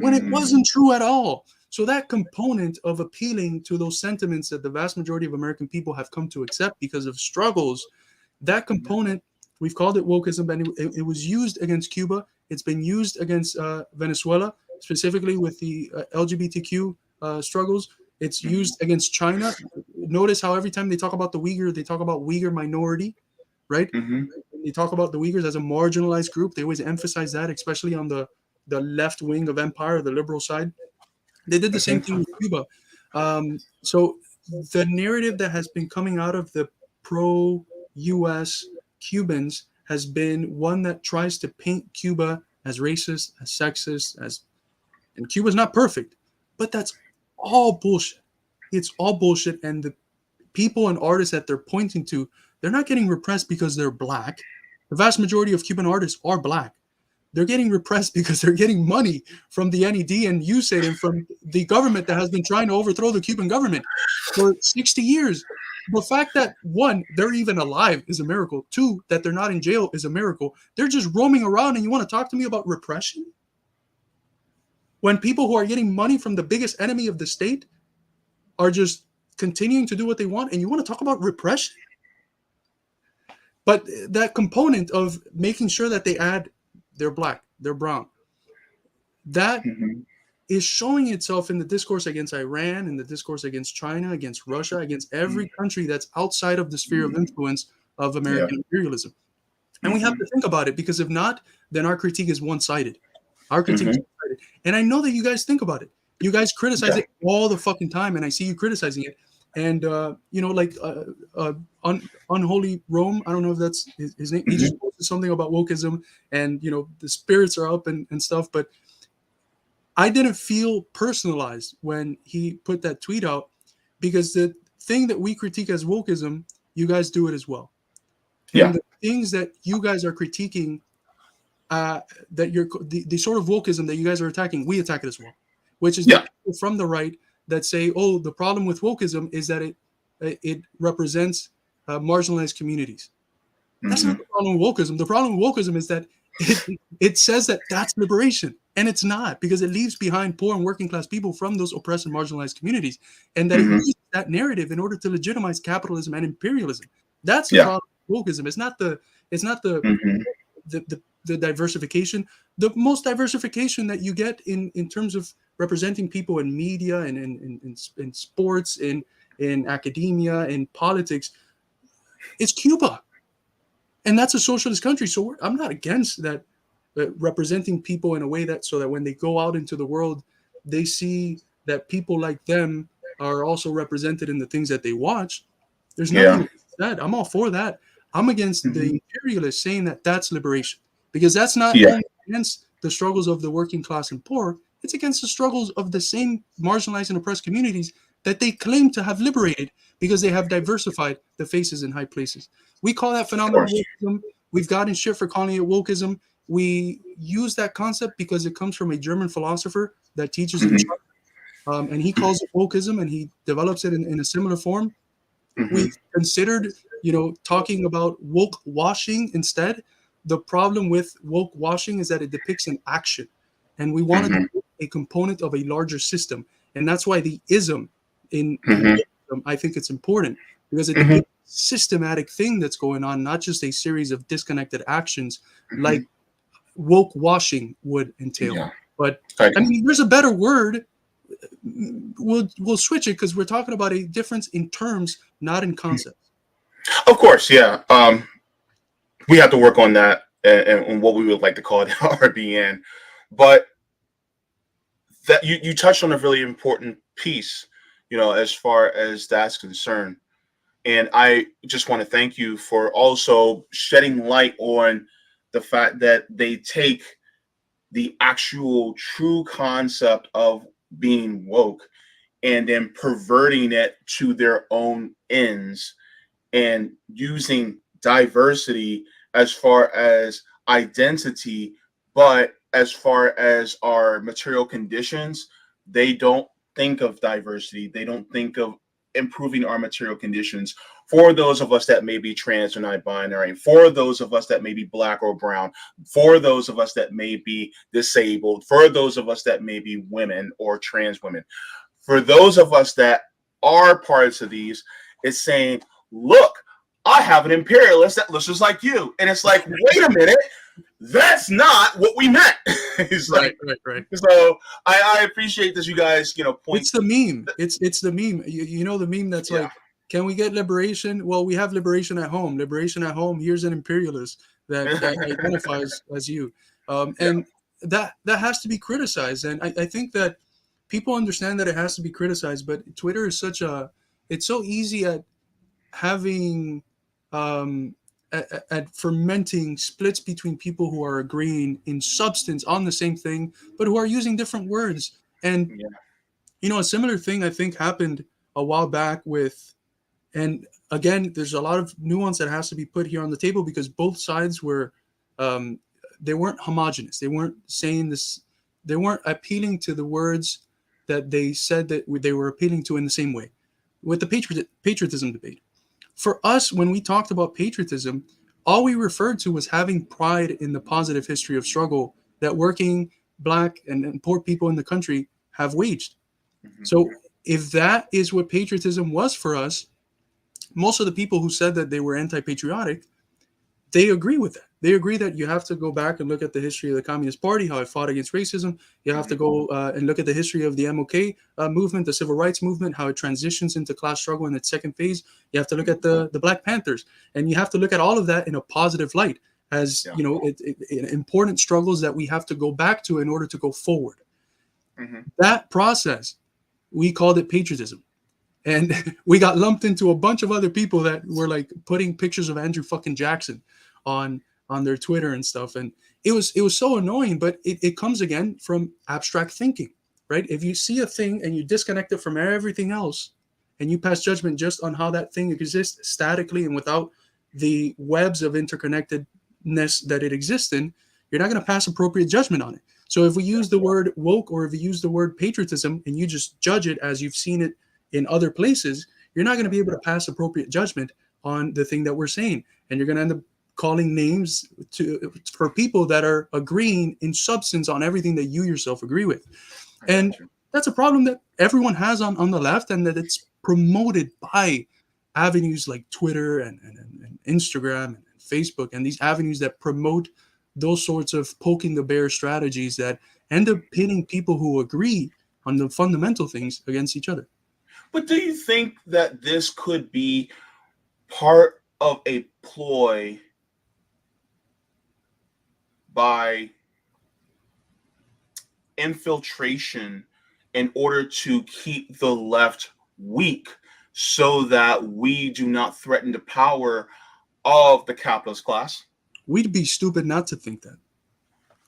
when it wasn't true at all. So that component of appealing to those sentiments that the vast majority of American people have come to accept because of struggles, that component, we've called it Wokism, and it was used against Cuba. It's been used against Venezuela, specifically with the LGBTQ struggles. It's used against China. Notice how every time they talk about the Uyghur, they talk about Uyghur minority, right? Mhm. When they talk about the Uyghurs as a marginalized group, they always emphasize that, especially on the left wing of empire, the liberal side. They did the same thing with Cuba. So the narrative that has been coming out of the pro-U.S. Cubans has been one that tries to paint Cuba as racist, as sexist, and Cuba's not perfect, but that's all bullshit. It's all bullshit, and the people and artists that they're pointing to, they're not getting repressed because they're black. The vast majority of Cuban artists are black. They're getting repressed because they're getting money from the NED and USAID and from the government that has been trying to overthrow the Cuban government for 60 years. The fact that, one, they're even alive is a miracle. Two, that they're not in jail is a miracle. They're just roaming around, and you want to talk to me about repression? When people who are getting money from the biggest enemy of the state are just continuing to do what they want, and you want to talk about repression? But that component of making sure that they add they're black, they're brown, that is showing itself in the discourse against Iran, in the discourse against China, against Russia, against every country that's outside of the sphere of influence of American imperialism. And we have to think about it, because if not, then our critique is one-sided. Our critique is one-sided. And I know that you guys think about it. You guys criticize it all the fucking time, and I see you criticizing it. And, like Unholy Rome, I don't know if that's his name. He just posted something about Wokism, and, the spirits are up and stuff. But I didn't feel personalized when he put that tweet out, because the thing that we critique as Wokism, you guys do it as well. And the things that you guys are critiquing, that you're the sort of Wokism that you guys are attacking, we attack it as well, which is the people from the right that say, oh, the problem with Wokism is that it represents marginalized communities. That's not the problem with Wokism. The problem with Wokism is that it says that that's liberation, and it's not, because it leaves behind poor and working class people from those oppressed and marginalized communities, and that it uses that narrative in order to legitimize capitalism and imperialism. That's the problem with Wokism. It's not the diversification. The most diversification that you get in terms of representing people in media and in sports, in academia, in politics, is Cuba. And that's a socialist country. So I'm not against that, representing people in a way that, so that when they go out into the world, they see that people like them are also represented in the things that they watch. There's nothing against that. I'm all for that. I'm against the imperialists saying that that's liberation, because that's not only against the struggles of the working class and poor, it's against the struggles of the same marginalized and oppressed communities that they claim to have liberated, because they have diversified the faces in high places. We call that phenomenon Wokism. We've gotten shit for calling it Wokism. We use that concept because it comes from a German philosopher that teaches in China, and he calls it Wokism, and he develops it in a similar form. We've considered, talking about woke washing instead. The problem with woke washing is that it depicts an action, and we want to be a component of a larger system. And that's why the ism in Wokism, I think it's important, because it depicts systematic thing that's going on, not just a series of disconnected actions Hmm. like woke washing would entail. Yeah. But I I mean, there's a better word. We'll switch it because we're talking about a difference in terms, not in concepts. Of course, yeah. We have to work on that and what we would like to call the RBN. But that you touched on a really important piece, as far as that's concerned. And I just want to thank you for also shedding light on the fact that they take the actual true concept of being woke and then perverting it to their own ends and using diversity as far as identity, but as far as our material conditions, they don't think of diversity. They don't think of improving our material conditions for those of us that may be trans or not binary, for those of us that may be black or brown, for those of us that may be disabled, for those of us that may be women or trans women. For those of us that are parts of these, it's saying, look, I have an imperialist that looks just like you. And it's like, wait a minute, that's not what we meant. It's Right, like, right, right. so I appreciate that you guys, point. It's the meme. It's the meme. You know the meme that's Yeah. like, can we get liberation? Well, we have liberation at home. Liberation at home. Here's an imperialist that identifies as you, Yeah. and that has to be criticized. And I think that people understand that it has to be criticized. But Twitter is it's so easy at having at fermenting splits between people who are agreeing in substance on the same thing, but who are using different words. And Yeah. a similar thing I think happened a while back with, and again, there's a lot of nuance that has to be put here on the table because both sides were, they weren't homogenous. They weren't saying this. They weren't appealing to the words that they said that they were appealing to in the same way. With the patriotism debate, for us, when we talked about patriotism, all we referred to was having pride in the positive history of struggle that working black and poor people in the country have waged. Mhm. So if that is what patriotism was for us, most of the people who said that they were anti-patriotic, they agree with that. They agree that you have to go back and look at the history of the Communist Party, how it fought against racism. You have to go and look at the history of the MLK movement, the civil rights movement, how it transitions into class struggle in its second phase. You have to look at the Black Panthers, and you have to look at all of that in a positive light as Yeah. important struggles that we have to go back to in order to go forward. Hmm. That process, we called it patriotism. And we got lumped into a bunch of other people that were like putting pictures of Andrew fucking Jackson on their Twitter and stuff. And it was so annoying, but it comes again from abstract thinking, right? If you see a thing and you disconnect it from everything else and you pass judgment just on how that thing exists statically and without the webs of interconnectedness that it exists in, you're not going to pass appropriate judgment on it. So if we use the word woke or if we use the word patriotism and you just judge it as you've seen it in other places, you're not going to be able to pass appropriate judgment on the thing that we're saying. And you're going to end up calling names for people that are agreeing in substance on everything that you yourself agree with. I And got you. that's a problem that everyone has on the left, and that it's promoted by avenues like Twitter and Instagram and Facebook, and these avenues that promote those sorts of poking the bear strategies that end up pitting people who agree on the fundamental things against each other. But do you think that this could be part of a ploy by infiltration in order to keep the left weak so that we do not threaten the power of the capitalist class? We'd be stupid not to think that.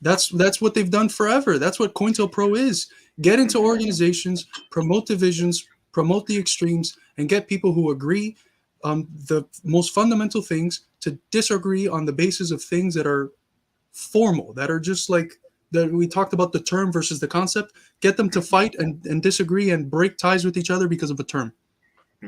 That's what they've done forever. That's what COINTELPRO is. Get into Mhm. organizations, promote divisions, promote the extremes, and get people who agree on the most fundamental things to disagree on the basis of things that are formal, that are just like that we talked about the term versus the concept. Get them to fight and disagree and break ties with each other because of a term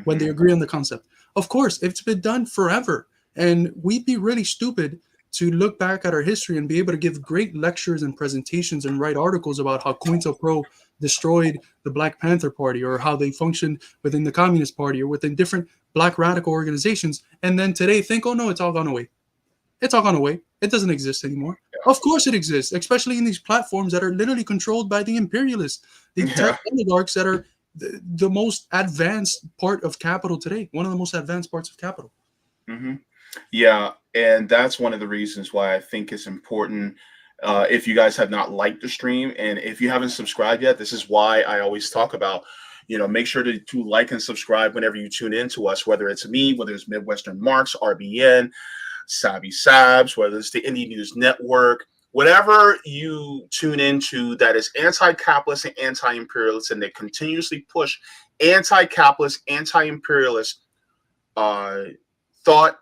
when they Mhm. agree on the concept. Of course, it's been done forever. And we'd be really stupid to look back at our history and be able to give great lectures and presentations and write articles about how COINTELPRO destroyed the Black Panther Party, or how they functioned within the Communist Party or within different Black radical organizations, and then today think, oh no, it's all gone away. It's all gone away. It doesn't exist anymore. Of course it exists, especially in these platforms that are literally controlled by the imperialists, the Yeah. oligarchs that are the most advanced part of capital today, one of the most advanced parts of capital. Mm-hmm. Yeah, and that's one of the reasons why I think it's important. If you guys have not liked the stream, and if you haven't subscribed yet, this is why I always talk about, make sure to like and subscribe whenever you tune in to us, whether it's me, whether it's Midwestern Marx, RBN, Savvy Sabs, whether it's the Indie News Network, whatever you tune into that is anti-capitalist and anti-imperialist, and they continuously push anti-capitalist, anti-imperialist thought,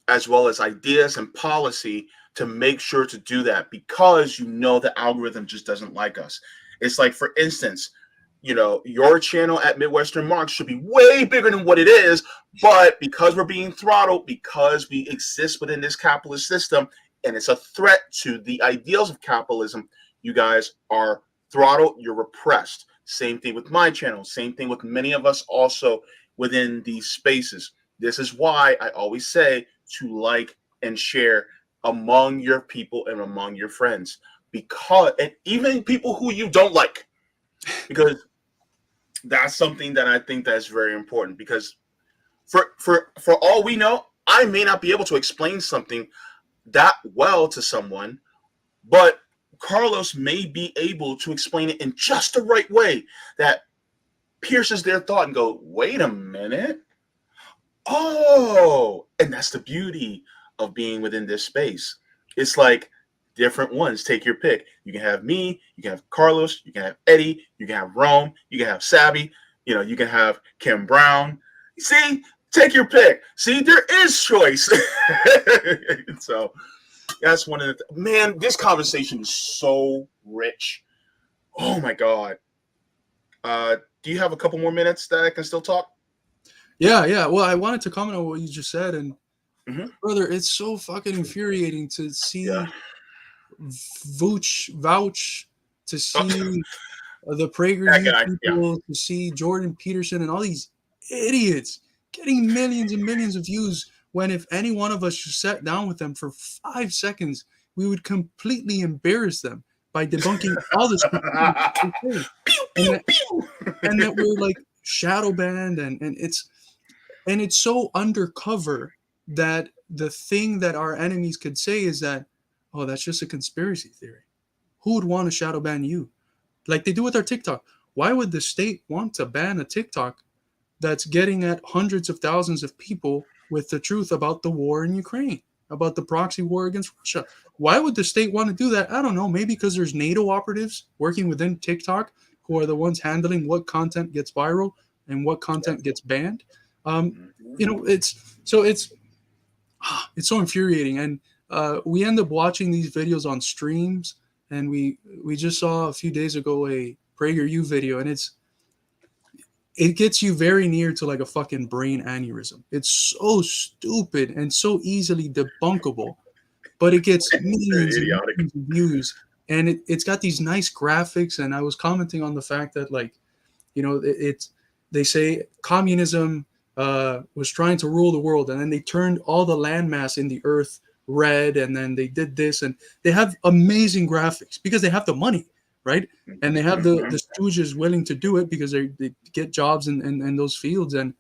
as well as ideas and policy, to make sure to do that, because the algorithm just doesn't like us. It's like, for instance, your channel at Midwestern Marx should be way bigger than what it is, but because we're being throttled, because we exist within this capitalist system, and it's a threat to the ideals of capitalism, you guys are throttled, you're repressed. Same thing with my channel, same thing with many of us also within these spaces. This is why I always say to like and share among your people and among your friends, because, and even people who you don't like, because that's something that I think that's very important. Because for all we know, I may not be able to explain something that well to someone, but Carlos may be able to explain it in just the right way that pierces their thought and go, wait a minute. Oh, and that's the beauty of being within this space. It's like different ones. Take your pick. You can have me, you can have Carlos, you can have Eddie, you can have Rome, you can have Savvy, you can have Kim Brown. See, take your pick. See, there is choice. So that's one of the man, this conversation is so rich. Oh my God. Do you have a couple more minutes that I can still talk? Yeah. Well, I wanted to comment on what you just said, and Mm-hmm. brother, it's so fucking infuriating to Yeah. see Vouch, to see the That PragerU guy. Yeah. people, to see Jordan Peterson and all these idiots getting millions and millions of views, when if any one of us just sat down with them for 5 seconds, we would completely embarrass them by debunking all the stupidity they say. Pew, And pew, that, pew. and that we're like shadow banned, and it's so undercover that the thing that our enemies could say is that, oh, that's just a conspiracy theory. Who would want to shadow ban you? Like they do with our TikTok. Why would the state want to ban a TikTok that's getting at hundreds of thousands of people with the truth about the war in Ukraine, about the proxy war against Russia? Why would the state want to do that? I don't know. Maybe because there's NATO operatives working within TikTok who are the ones handling what content gets viral and what content gets banned. It's so infuriating, and we end up watching these videos on streams, and we just saw a few days ago a PragerU video, and it gets you very near to like a fucking brain aneurysm. It's so stupid and so easily debunkable, but it gets millions and Idiotic. millions of views, and it's got these nice graphics. And I was commenting on the fact that, like, it's they say communism was trying to rule the world, and then they turned all the landmass in the earth red, and then they did this, and they have amazing graphics because they have the money, right? And they have the stooges willing to do it because they get jobs in those fields. And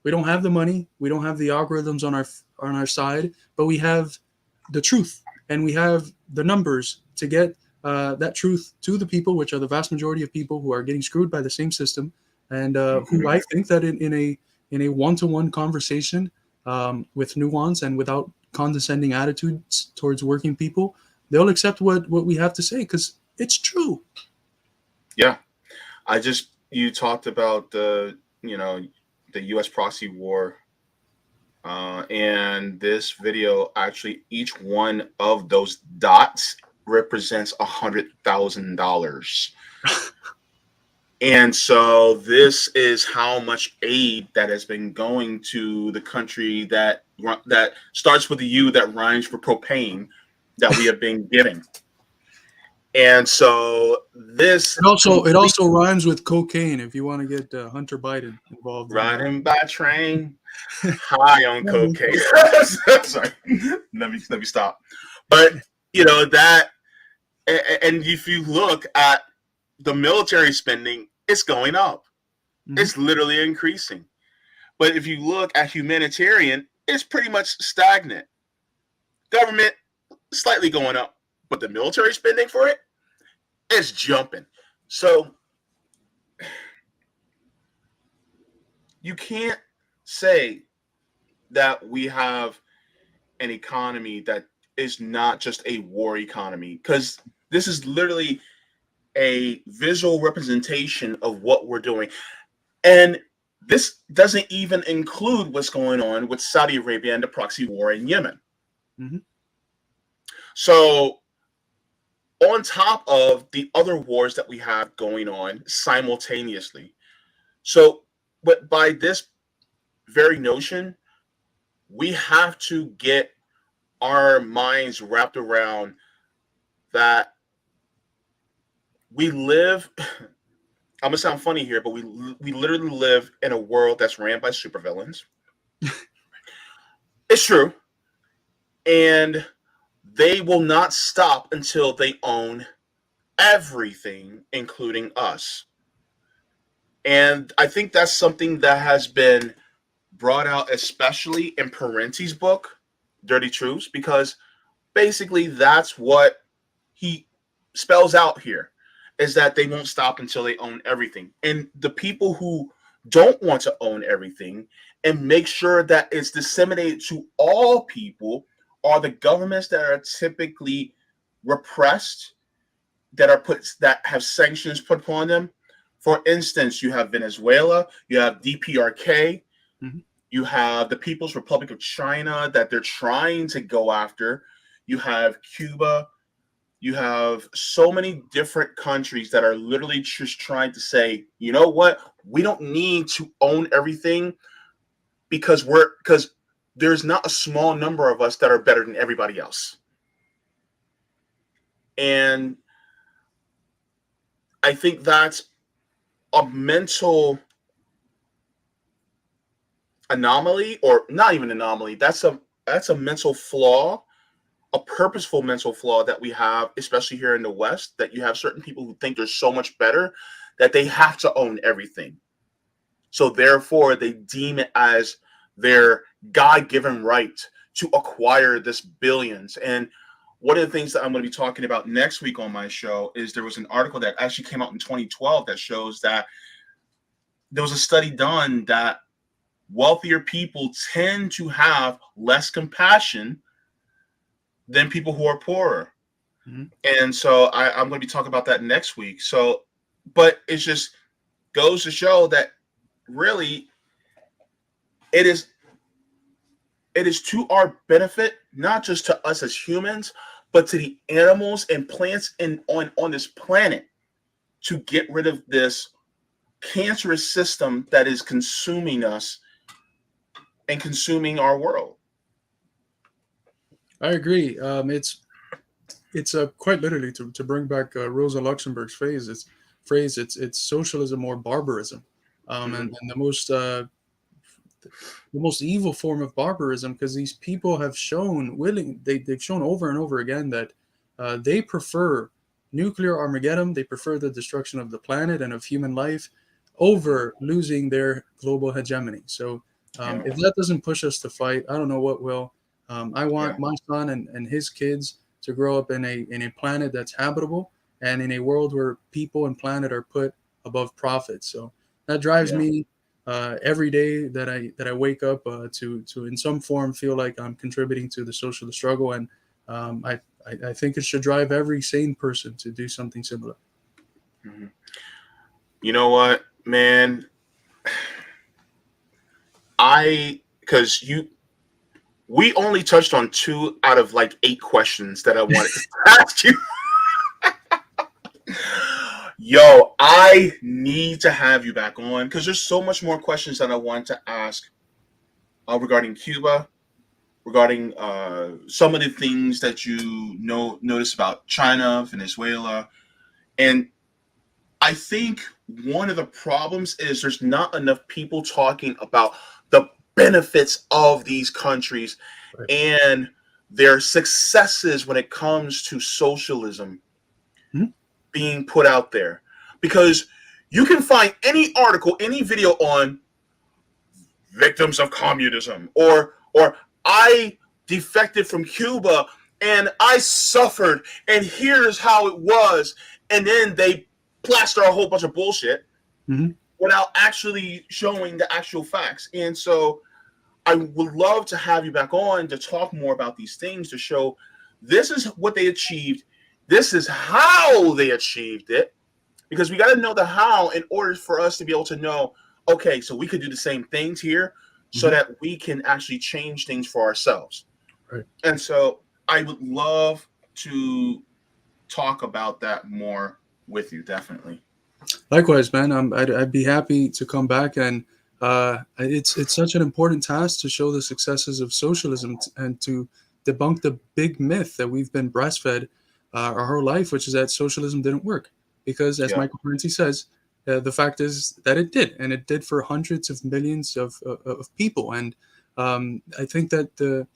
we don't have the money, we don't have the algorithms on our side, but we have the truth, and we have the numbers to get that truth to the people, which are the vast majority of people who are getting screwed by the same system, and who I think that in a one-to-one conversation, with nuance and without condescending attitudes towards working people, they'll accept what we have to say because it's true. Yeah. You talked about the U.S. proxy war, and this video, actually, each one of those dots represents $100,000. And so this is how much aid that has been going to the country that starts with the U that rhymes for propane that we have been getting. And so this It complete also rhymes with cocaine. If you want to get Hunter Biden involved in that. riding by train, high on cocaine. Sorry, let me stop. But that, and if you look at the military spending, it's going up. Mhm. It's literally increasing. But if you look at humanitarian, it's pretty much stagnant. Government slightly going up, but the military spending for it is jumping. So you can't say that we have an economy that is not just a war economy, because this is literally a visual representation of what we're doing. And this doesn't even include what's going on with Saudi Arabia and the proxy war in Yemen. Mhm. So, on top of the other wars that we have going on simultaneously. So, but by this very notion, we have to get our minds wrapped around that we live. I'm gonna sound funny here, but we literally live in a world that's ran by supervillains. It's true, and they will not stop until they own everything, including us. And I think that's something that has been brought out, especially in Parenti's book, Dirty Truths, because basically that's what he spells out here, is that they won't stop until they own everything. And the people who don't want to own everything and make sure that it's disseminated to all people are the governments that are typically repressed, that have sanctions put upon them. For instance, you have Venezuela, you have DPRK, Mhm. you have the People's Republic of China that they're trying to go after. You have Cuba. You have so many different countries that are literally just trying to say, you know what? We don't need to own everything because there's not a small number of us that are better than everybody else. And I think that's a mental anomaly, or not even anomaly. That's a mental flaw, a purposeful mental flaw that we have, especially here in the West, that you have certain people who think they're so much better that they have to own everything. So therefore, they deem it as their God-given right to acquire this billions. And one of the things that I'm going to be talking about next week on my show is there was an article that actually came out in 2012 that shows that there was a study done that wealthier people tend to have less compassion than people who are poorer. Mhm. And so I'm going to be talking about that next week. So, but it just goes to show that really it is it is to our benefit, not just to us as humans, but to the animals and plants on this planet, to get rid of this cancerous system that is consuming us and consuming our world. I agree. It's quite literally to bring back Rosa Luxemburg's phrase. It's socialism or barbarism, Mhm. and the most evil form of barbarism, because these people have shown they've shown over and over again that they prefer nuclear Armageddon. They prefer the destruction of the planet and of human life over losing their global hegemony. So Yeah, if that doesn't push us to fight, I don't know what will. I yeah, want my son and his kids to grow up in a planet that's habitable and in a world where people and planet are put above profit. So that drives yeah. me every day that I wake up to in some form feel like I'm contributing to the socialist struggle, and I think it should drive every sane person to do something similar. Mhm. You know what, man? Because we only touched on two out of like eight questions that I wanted to ask you. Yo, I need to have you back on because there's so much more questions that I want to ask regarding Cuba, regarding some of the things that you notice about China, Venezuela, and I think one of the problems is there's not enough people talking about the benefits of these countries Right. and their successes when it comes to socialism Mhm. being put out there. Because you can find any article, any video on victims of communism or I defected from Cuba and I suffered and here's how it was, and then they plaster a whole bunch of bullshit Mhm. without actually showing the actual facts. And so I would love to have you back on to talk more about these things, to show this is what they achieved, this is how they achieved it, because we got to know the how in order for us to be able to know, okay, so we could do the same things here so Mhm. that we can actually change things for ourselves. Right. And so I would love to talk about that more with you, definitely. Likewise, man. I'd be happy to come back, and it's such an important task to show the successes of socialism and to debunk the big myth that we've been breastfed our whole life, which is that socialism didn't work. Because, as Yeah. Michael Currency says, the fact is that it did, and it did for hundreds of millions of people. And I think that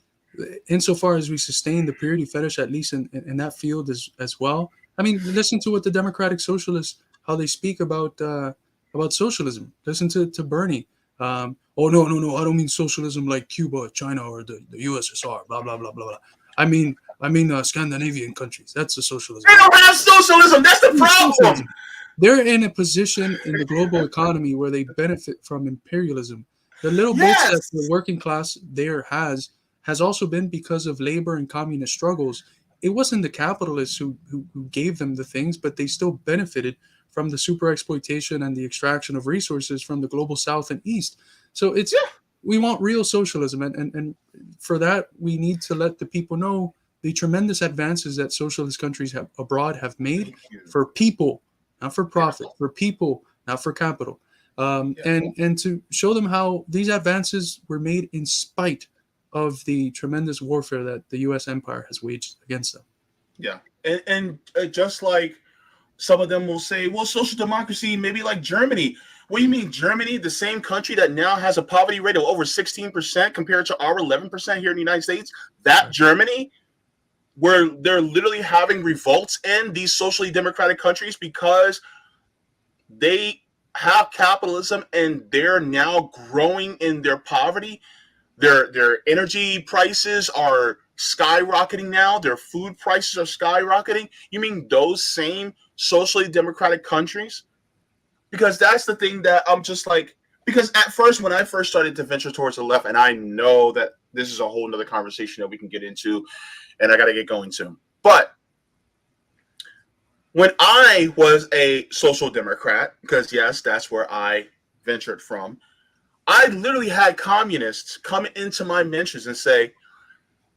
insofar as we sustain the purity fetish, at least in that field as well. I mean, listen to what the democratic socialists how they speak about socialism. Listen to Bernie. Oh no! I don't mean socialism like Cuba, China, or the USSR. Blah blah blah blah blah. I mean Scandinavian countries. That's the socialism. They don't have socialism. That's the problem. Socialism. They're in a position in the global economy where they benefit from imperialism. The little bits that the Yes. working class there has also been because of labor and communist struggles. It wasn't the capitalists who gave them the things, but they still benefited from the super exploitation and the extraction of resources from the global south and east. So it's Yeah. we want real socialism, and for that we need to let the people know the tremendous advances that socialist countries have abroad have made Thank you. for people, not for Yeah. profit, for people, not for capital, Yeah. and to show them how these advances were made in spite of the tremendous warfare that the U.S. empire has waged against them. Yeah. And just like some of them will say, well, social democracy, maybe like Germany. What do you mean, Germany, the same country that now has a poverty rate of over 16% compared to our 11% here in the United States? That Germany, where they're literally having revolts in these socially democratic countries because they have capitalism and they're now growing in their poverty. Their energy prices are skyrocketing now. Their food prices are skyrocketing. You mean those same socially democratic countries? Because that's the thing that I'm just like, because at first, when I first started to venture towards the left, and I know that this is a whole nother conversation that we can get into, and I got to get going soon. But when I was a social democrat, because yes, that's where I ventured from, I literally had communists come into my mentions and say,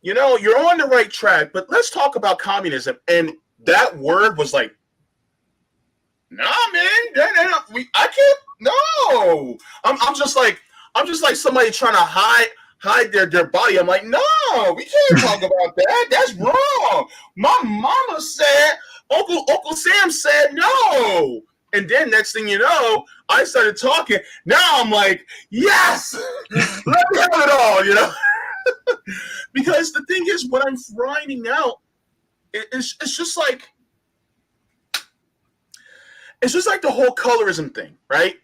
you know, you're on the right track, but let's talk about communism. And that word was like, nah, man, I can't. No, I'm just like somebody trying to hide their body. I'm like, no, we can't talk about that. That's wrong. My mama said, Uncle Sam said no. And then next thing you know, I started talking. Now I'm like, yes, let me have it all, you know. Because the thing is, what I'm finding out, it's just like the whole colorism thing, right?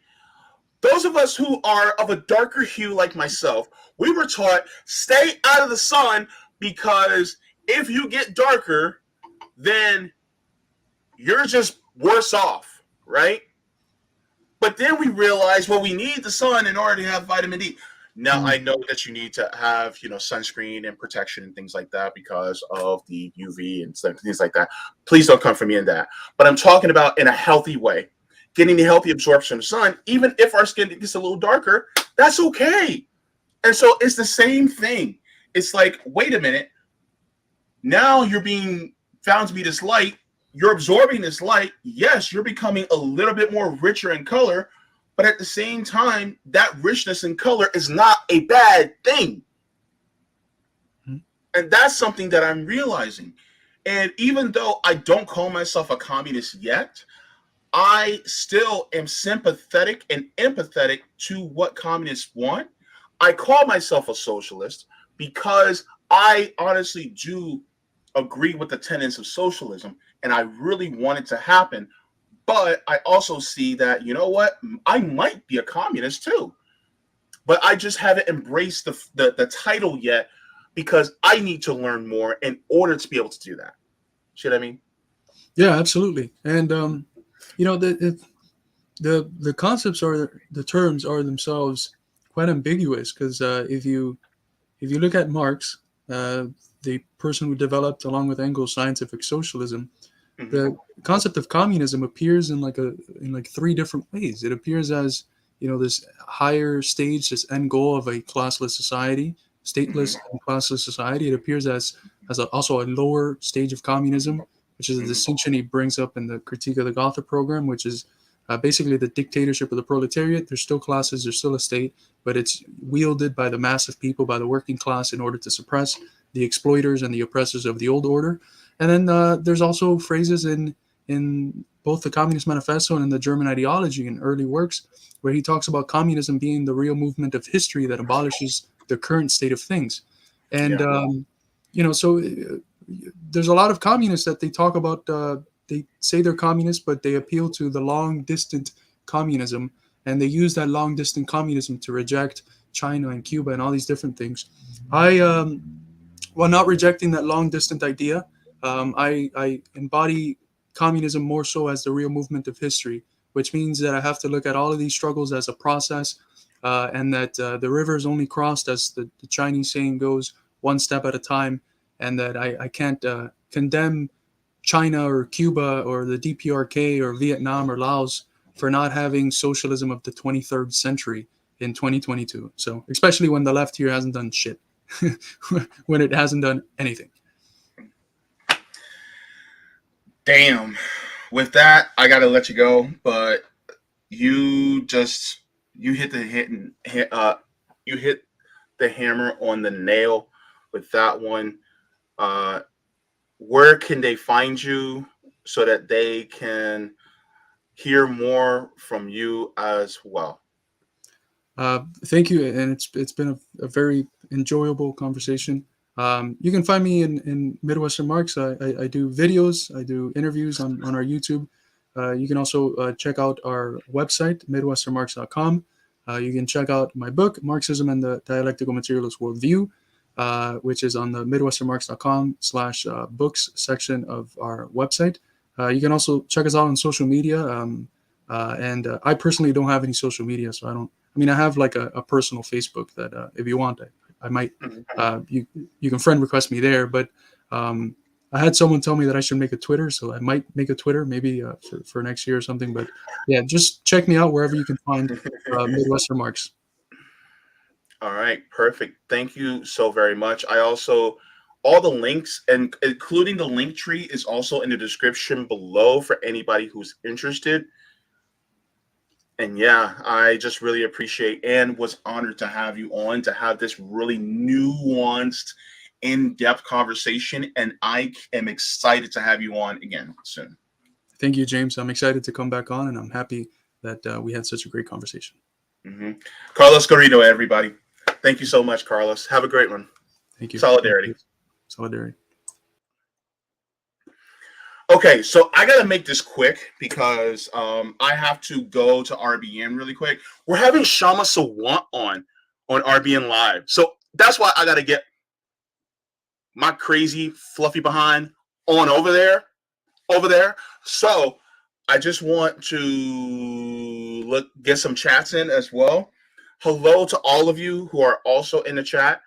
Those of us who are of a darker hue like myself, we were taught stay out of the sun because if you get darker, then you're just worse off, right? But then we realize, well, we need the sun in order to have vitamin D. Now Mm. I know that you need to have, sunscreen and protection and things like that because of the UV and things like that. Please don't come for me in that. But I'm talking about in a healthy way, getting the healthy absorption of sun. Even if our skin gets a little darker, that's okay. And so it's the same thing. It's like, wait a minute. Now you're being found to be this light. you're absorbing this light. Yes, you're becoming a little bit more richer in color, but at the same time, that richness in color is not a bad thing. Mm-hmm. And that's something that I'm realizing. And even though I don't call myself a communist yet, I still am sympathetic and empathetic to what communists want. I call myself a socialist because I honestly do agree with the tenets of socialism and I really want it to happen. But I also see that, you know what, I might be a communist too. But I just haven't embraced the title yet because I need to learn more in order to be able to do that. See what I mean? Yeah, absolutely. And the concepts or the terms are themselves quite ambiguous because if you look at Marx, uh, the person who developed along with Engels scientific socialism, Mm-hmm. the concept of communism appears in like three different ways. It appears as this higher stage, this end goal of a classless society, stateless Mm-hmm. and classless society. It appears as also a lower stage of communism, which is a Mm-hmm. distinction he brings up in the Critique of the Gotha program, which is basically the dictatorship of the proletariat. There's still classes, there's still a state, but it's wielded by the mass of people, by the working class, in order to suppress the exploiters and the oppressors of the old order. And then there's also phrases in both the Communist Manifesto and in the German ideology in early works where he talks about communism being the real movement of history that abolishes the current state of things. And Yeah. so there's a lot of communists that they talk about. They say they're communists, but they appeal to the long distant communism, and they use that long distant communism to reject China and Cuba and all these different things. I while not rejecting that long distant idea, I embody communism more so as the real movement of history, which means that I have to look at all of these struggles as a process, and that the river is only crossed, as the Chinese saying goes, one step at a time, and that I can't condemn China or Cuba or the DPRK or Vietnam or Laos for not having socialism of the 23rd century in 2022. So, especially when the left here hasn't done shit. When it hasn't done anything. Damn. With that, I gotta let you go. But you just you hit the you hit the hammer on the nail with that one. Uh, where can they find you so that they can hear more from you as well? Thank you, and it's been a very enjoyable conversation. You can find me in Midwestern Marx. I do videos, I do interviews on our YouTube. You can also check out our website, midwesternmarx.com. You can check out my book, Marxism and the Dialectical Materialist Worldview, which is on the midwesternmarx.com/books section of our website. You can also check us out on social media. And I personally don't have any social media, so I don't. I mean, I have like a personal Facebook that if you want, I might. Mhm. You can friend request me there, but um, I had someone tell me that I should make a Twitter, so I might make a Twitter maybe for next year or something. But yeah, just check me out wherever you can find Midwestern Marx. All right, perfect. Thank you so very much. I also all the links and including the link tree is also in the description below for anybody who's interested. And yeah, I just really appreciate and was honored to have you on to have this really nuanced, in-depth conversation. And I am excited to have you on again soon. Thank you, James. I'm excited to come back on, and I'm happy that we had such a great conversation. Mm-hmm. Carlos Garrido, everybody. Thank you so much, Carlos. Have a great one. Thank you. Solidarity. Solidarity. Okay, so I gotta make this quick because I have to go to RBN really quick. We're having Shama Sawant on RBN Live, so that's why I gotta get my crazy fluffy behind on over there. So I just want to get some chats in as well. Hello to all of you who are also in the chat.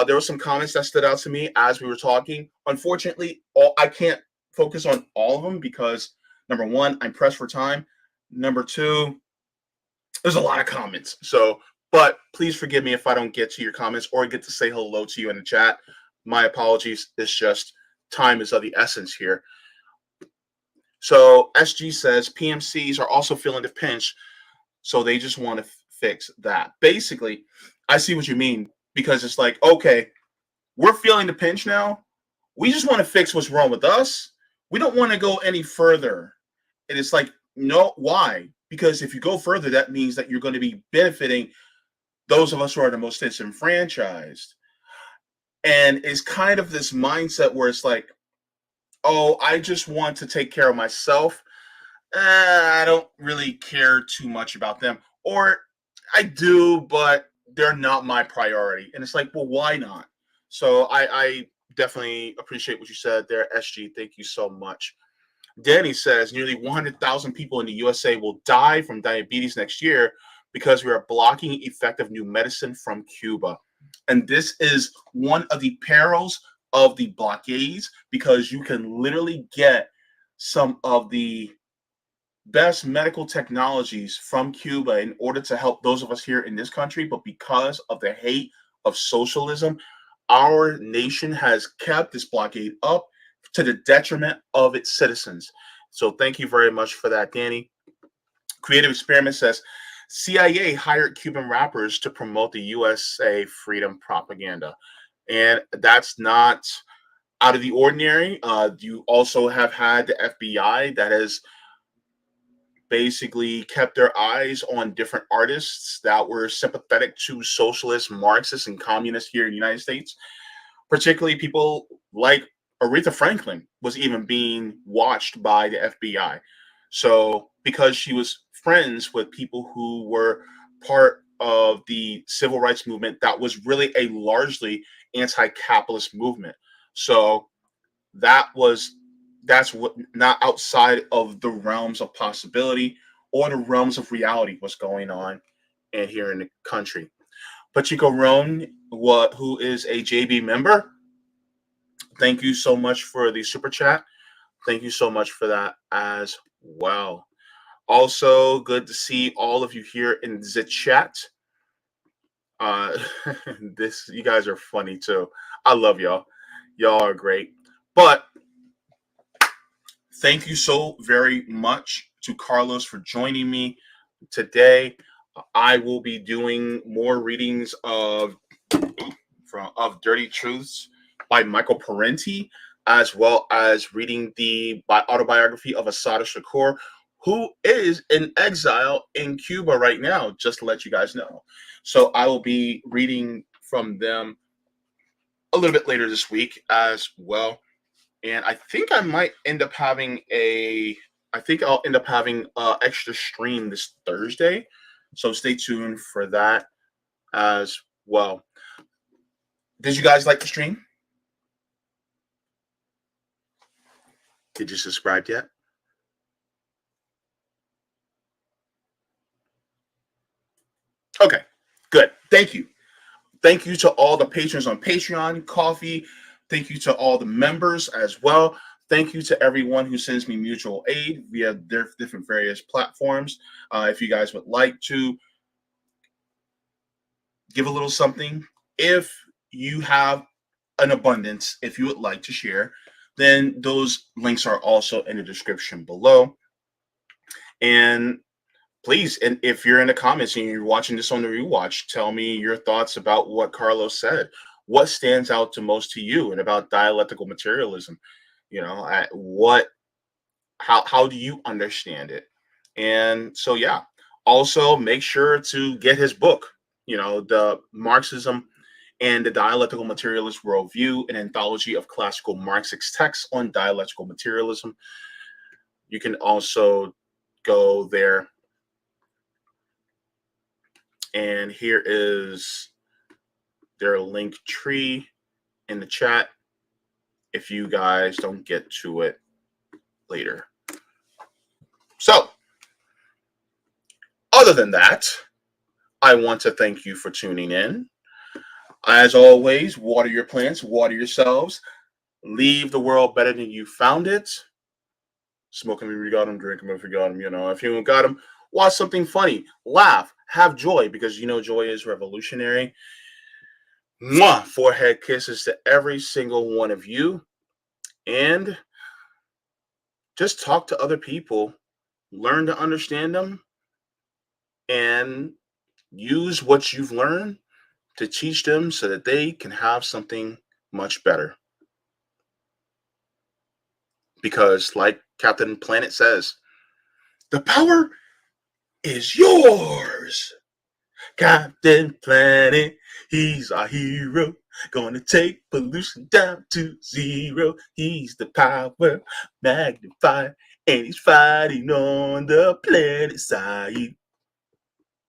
There were some comments that stood out to me as we were talking. Unfortunately, I can't focus on all of them because number one, I'm pressed for time. Number two, there's a lot of comments. So, but please forgive me if I don't get to your comments or get to say hello to you in the chat. My apologies. It's just time is of the essence here. So SG says PMCs are also feeling the pinch, so they just want to fix that. Basically, I see what you mean because it's like, okay, we're feeling the pinch now. We just want to fix what's wrong with us. We don't want to go any further. And it's like, no, why? Because if you go further, that means that you're going to be benefiting those of us who are the most disenfranchised. And it's kind of this mindset where it's like, oh, I just want to take care of myself. I don't really care too much about them. Or I do, but they're not my priority. And it's like, well, why not? So I definitely appreciate what you said there, SG. Thank you so much. Danny says nearly 100,000 people in the USA will die from diabetes next year because we are blocking effective new medicine from Cuba. And this is one of the perils of the blockades because you can literally get some of the best medical technologies from Cuba in order to help those of us here in this country. But because of the hate of socialism, our nation has kept this blockade up to the detriment of its citizens. So thank you very much for that, Danny. Creative Experiment says CIA hired Cuban rappers to promote the USA freedom propaganda. And that's not out of the ordinary. You also have had the FBI that has basically kept their eyes on different artists that were sympathetic to socialists, Marxists, and communists here in the United States. Particularly people like Aretha Franklin was even being watched by the FBI. So because she was friends with people who were part of the civil rights movement that was really a largely anti-capitalist movement. So that was that's what not outside of the realms of possibility or the realms of reality what's going on and here in the country. Pachico Roan, who is a JB member, thank you so much for the super chat. Thank you so much for that as well. Also, good to see all of you here in the chat. Uh, this you guys are funny too. I love y'all. Y'all are great. But thank you so very much to Carlos for joining me today. I will be doing more readings of Dirty Truths by Michael Parenti, as well as reading the autobiography of Asada Shakur, who is in exile in Cuba right now, just to let you guys know. So I will be reading from them a little bit later this week as well. And I think I might end up having I think I'll end up having an extra stream this Thursday. So stay tuned for that as well. Did you guys like the stream? Did you subscribe yet? Okay, good. Thank you. Thank you to all the patrons on Patreon, Coffee. Thank you to all the members as well. Thank you to everyone who sends me mutual aid via their different various platforms. If you guys would like to give a little something, if you have an abundance, if you would like to share, then those links are also in the description below. And please, and if you're in the comments and you're watching this on the rewatch, tell me your thoughts about what Carlos said. What stands out to most to you and about dialectical materialism? You know, how do you understand it? And so yeah. Also make sure to get his book, you know, the Marxism and the Dialectical Materialist Worldview, an anthology of classical Marxist texts on dialectical materialism. You can also go there. And here is their link tree in the chat if you guys don't get to it later. So, other than that, I want to thank you for tuning in. As always, water your plants, water yourselves, leave the world better than you found it. Smoke them if you got them, drink them if you got them. You know, if you don't got them, watch something funny, laugh, have joy, because you know joy is revolutionary. Mwah! Forehead kisses to every single one of you. And just talk to other people, learn to understand them, and use what you've learned to teach them so that they can have something much better. Because, like Captain Planet says, the power is yours. Captain Planet, he's our hero. Gonna take pollution down to zero. He's the power magnified, and he's fighting on the planet side.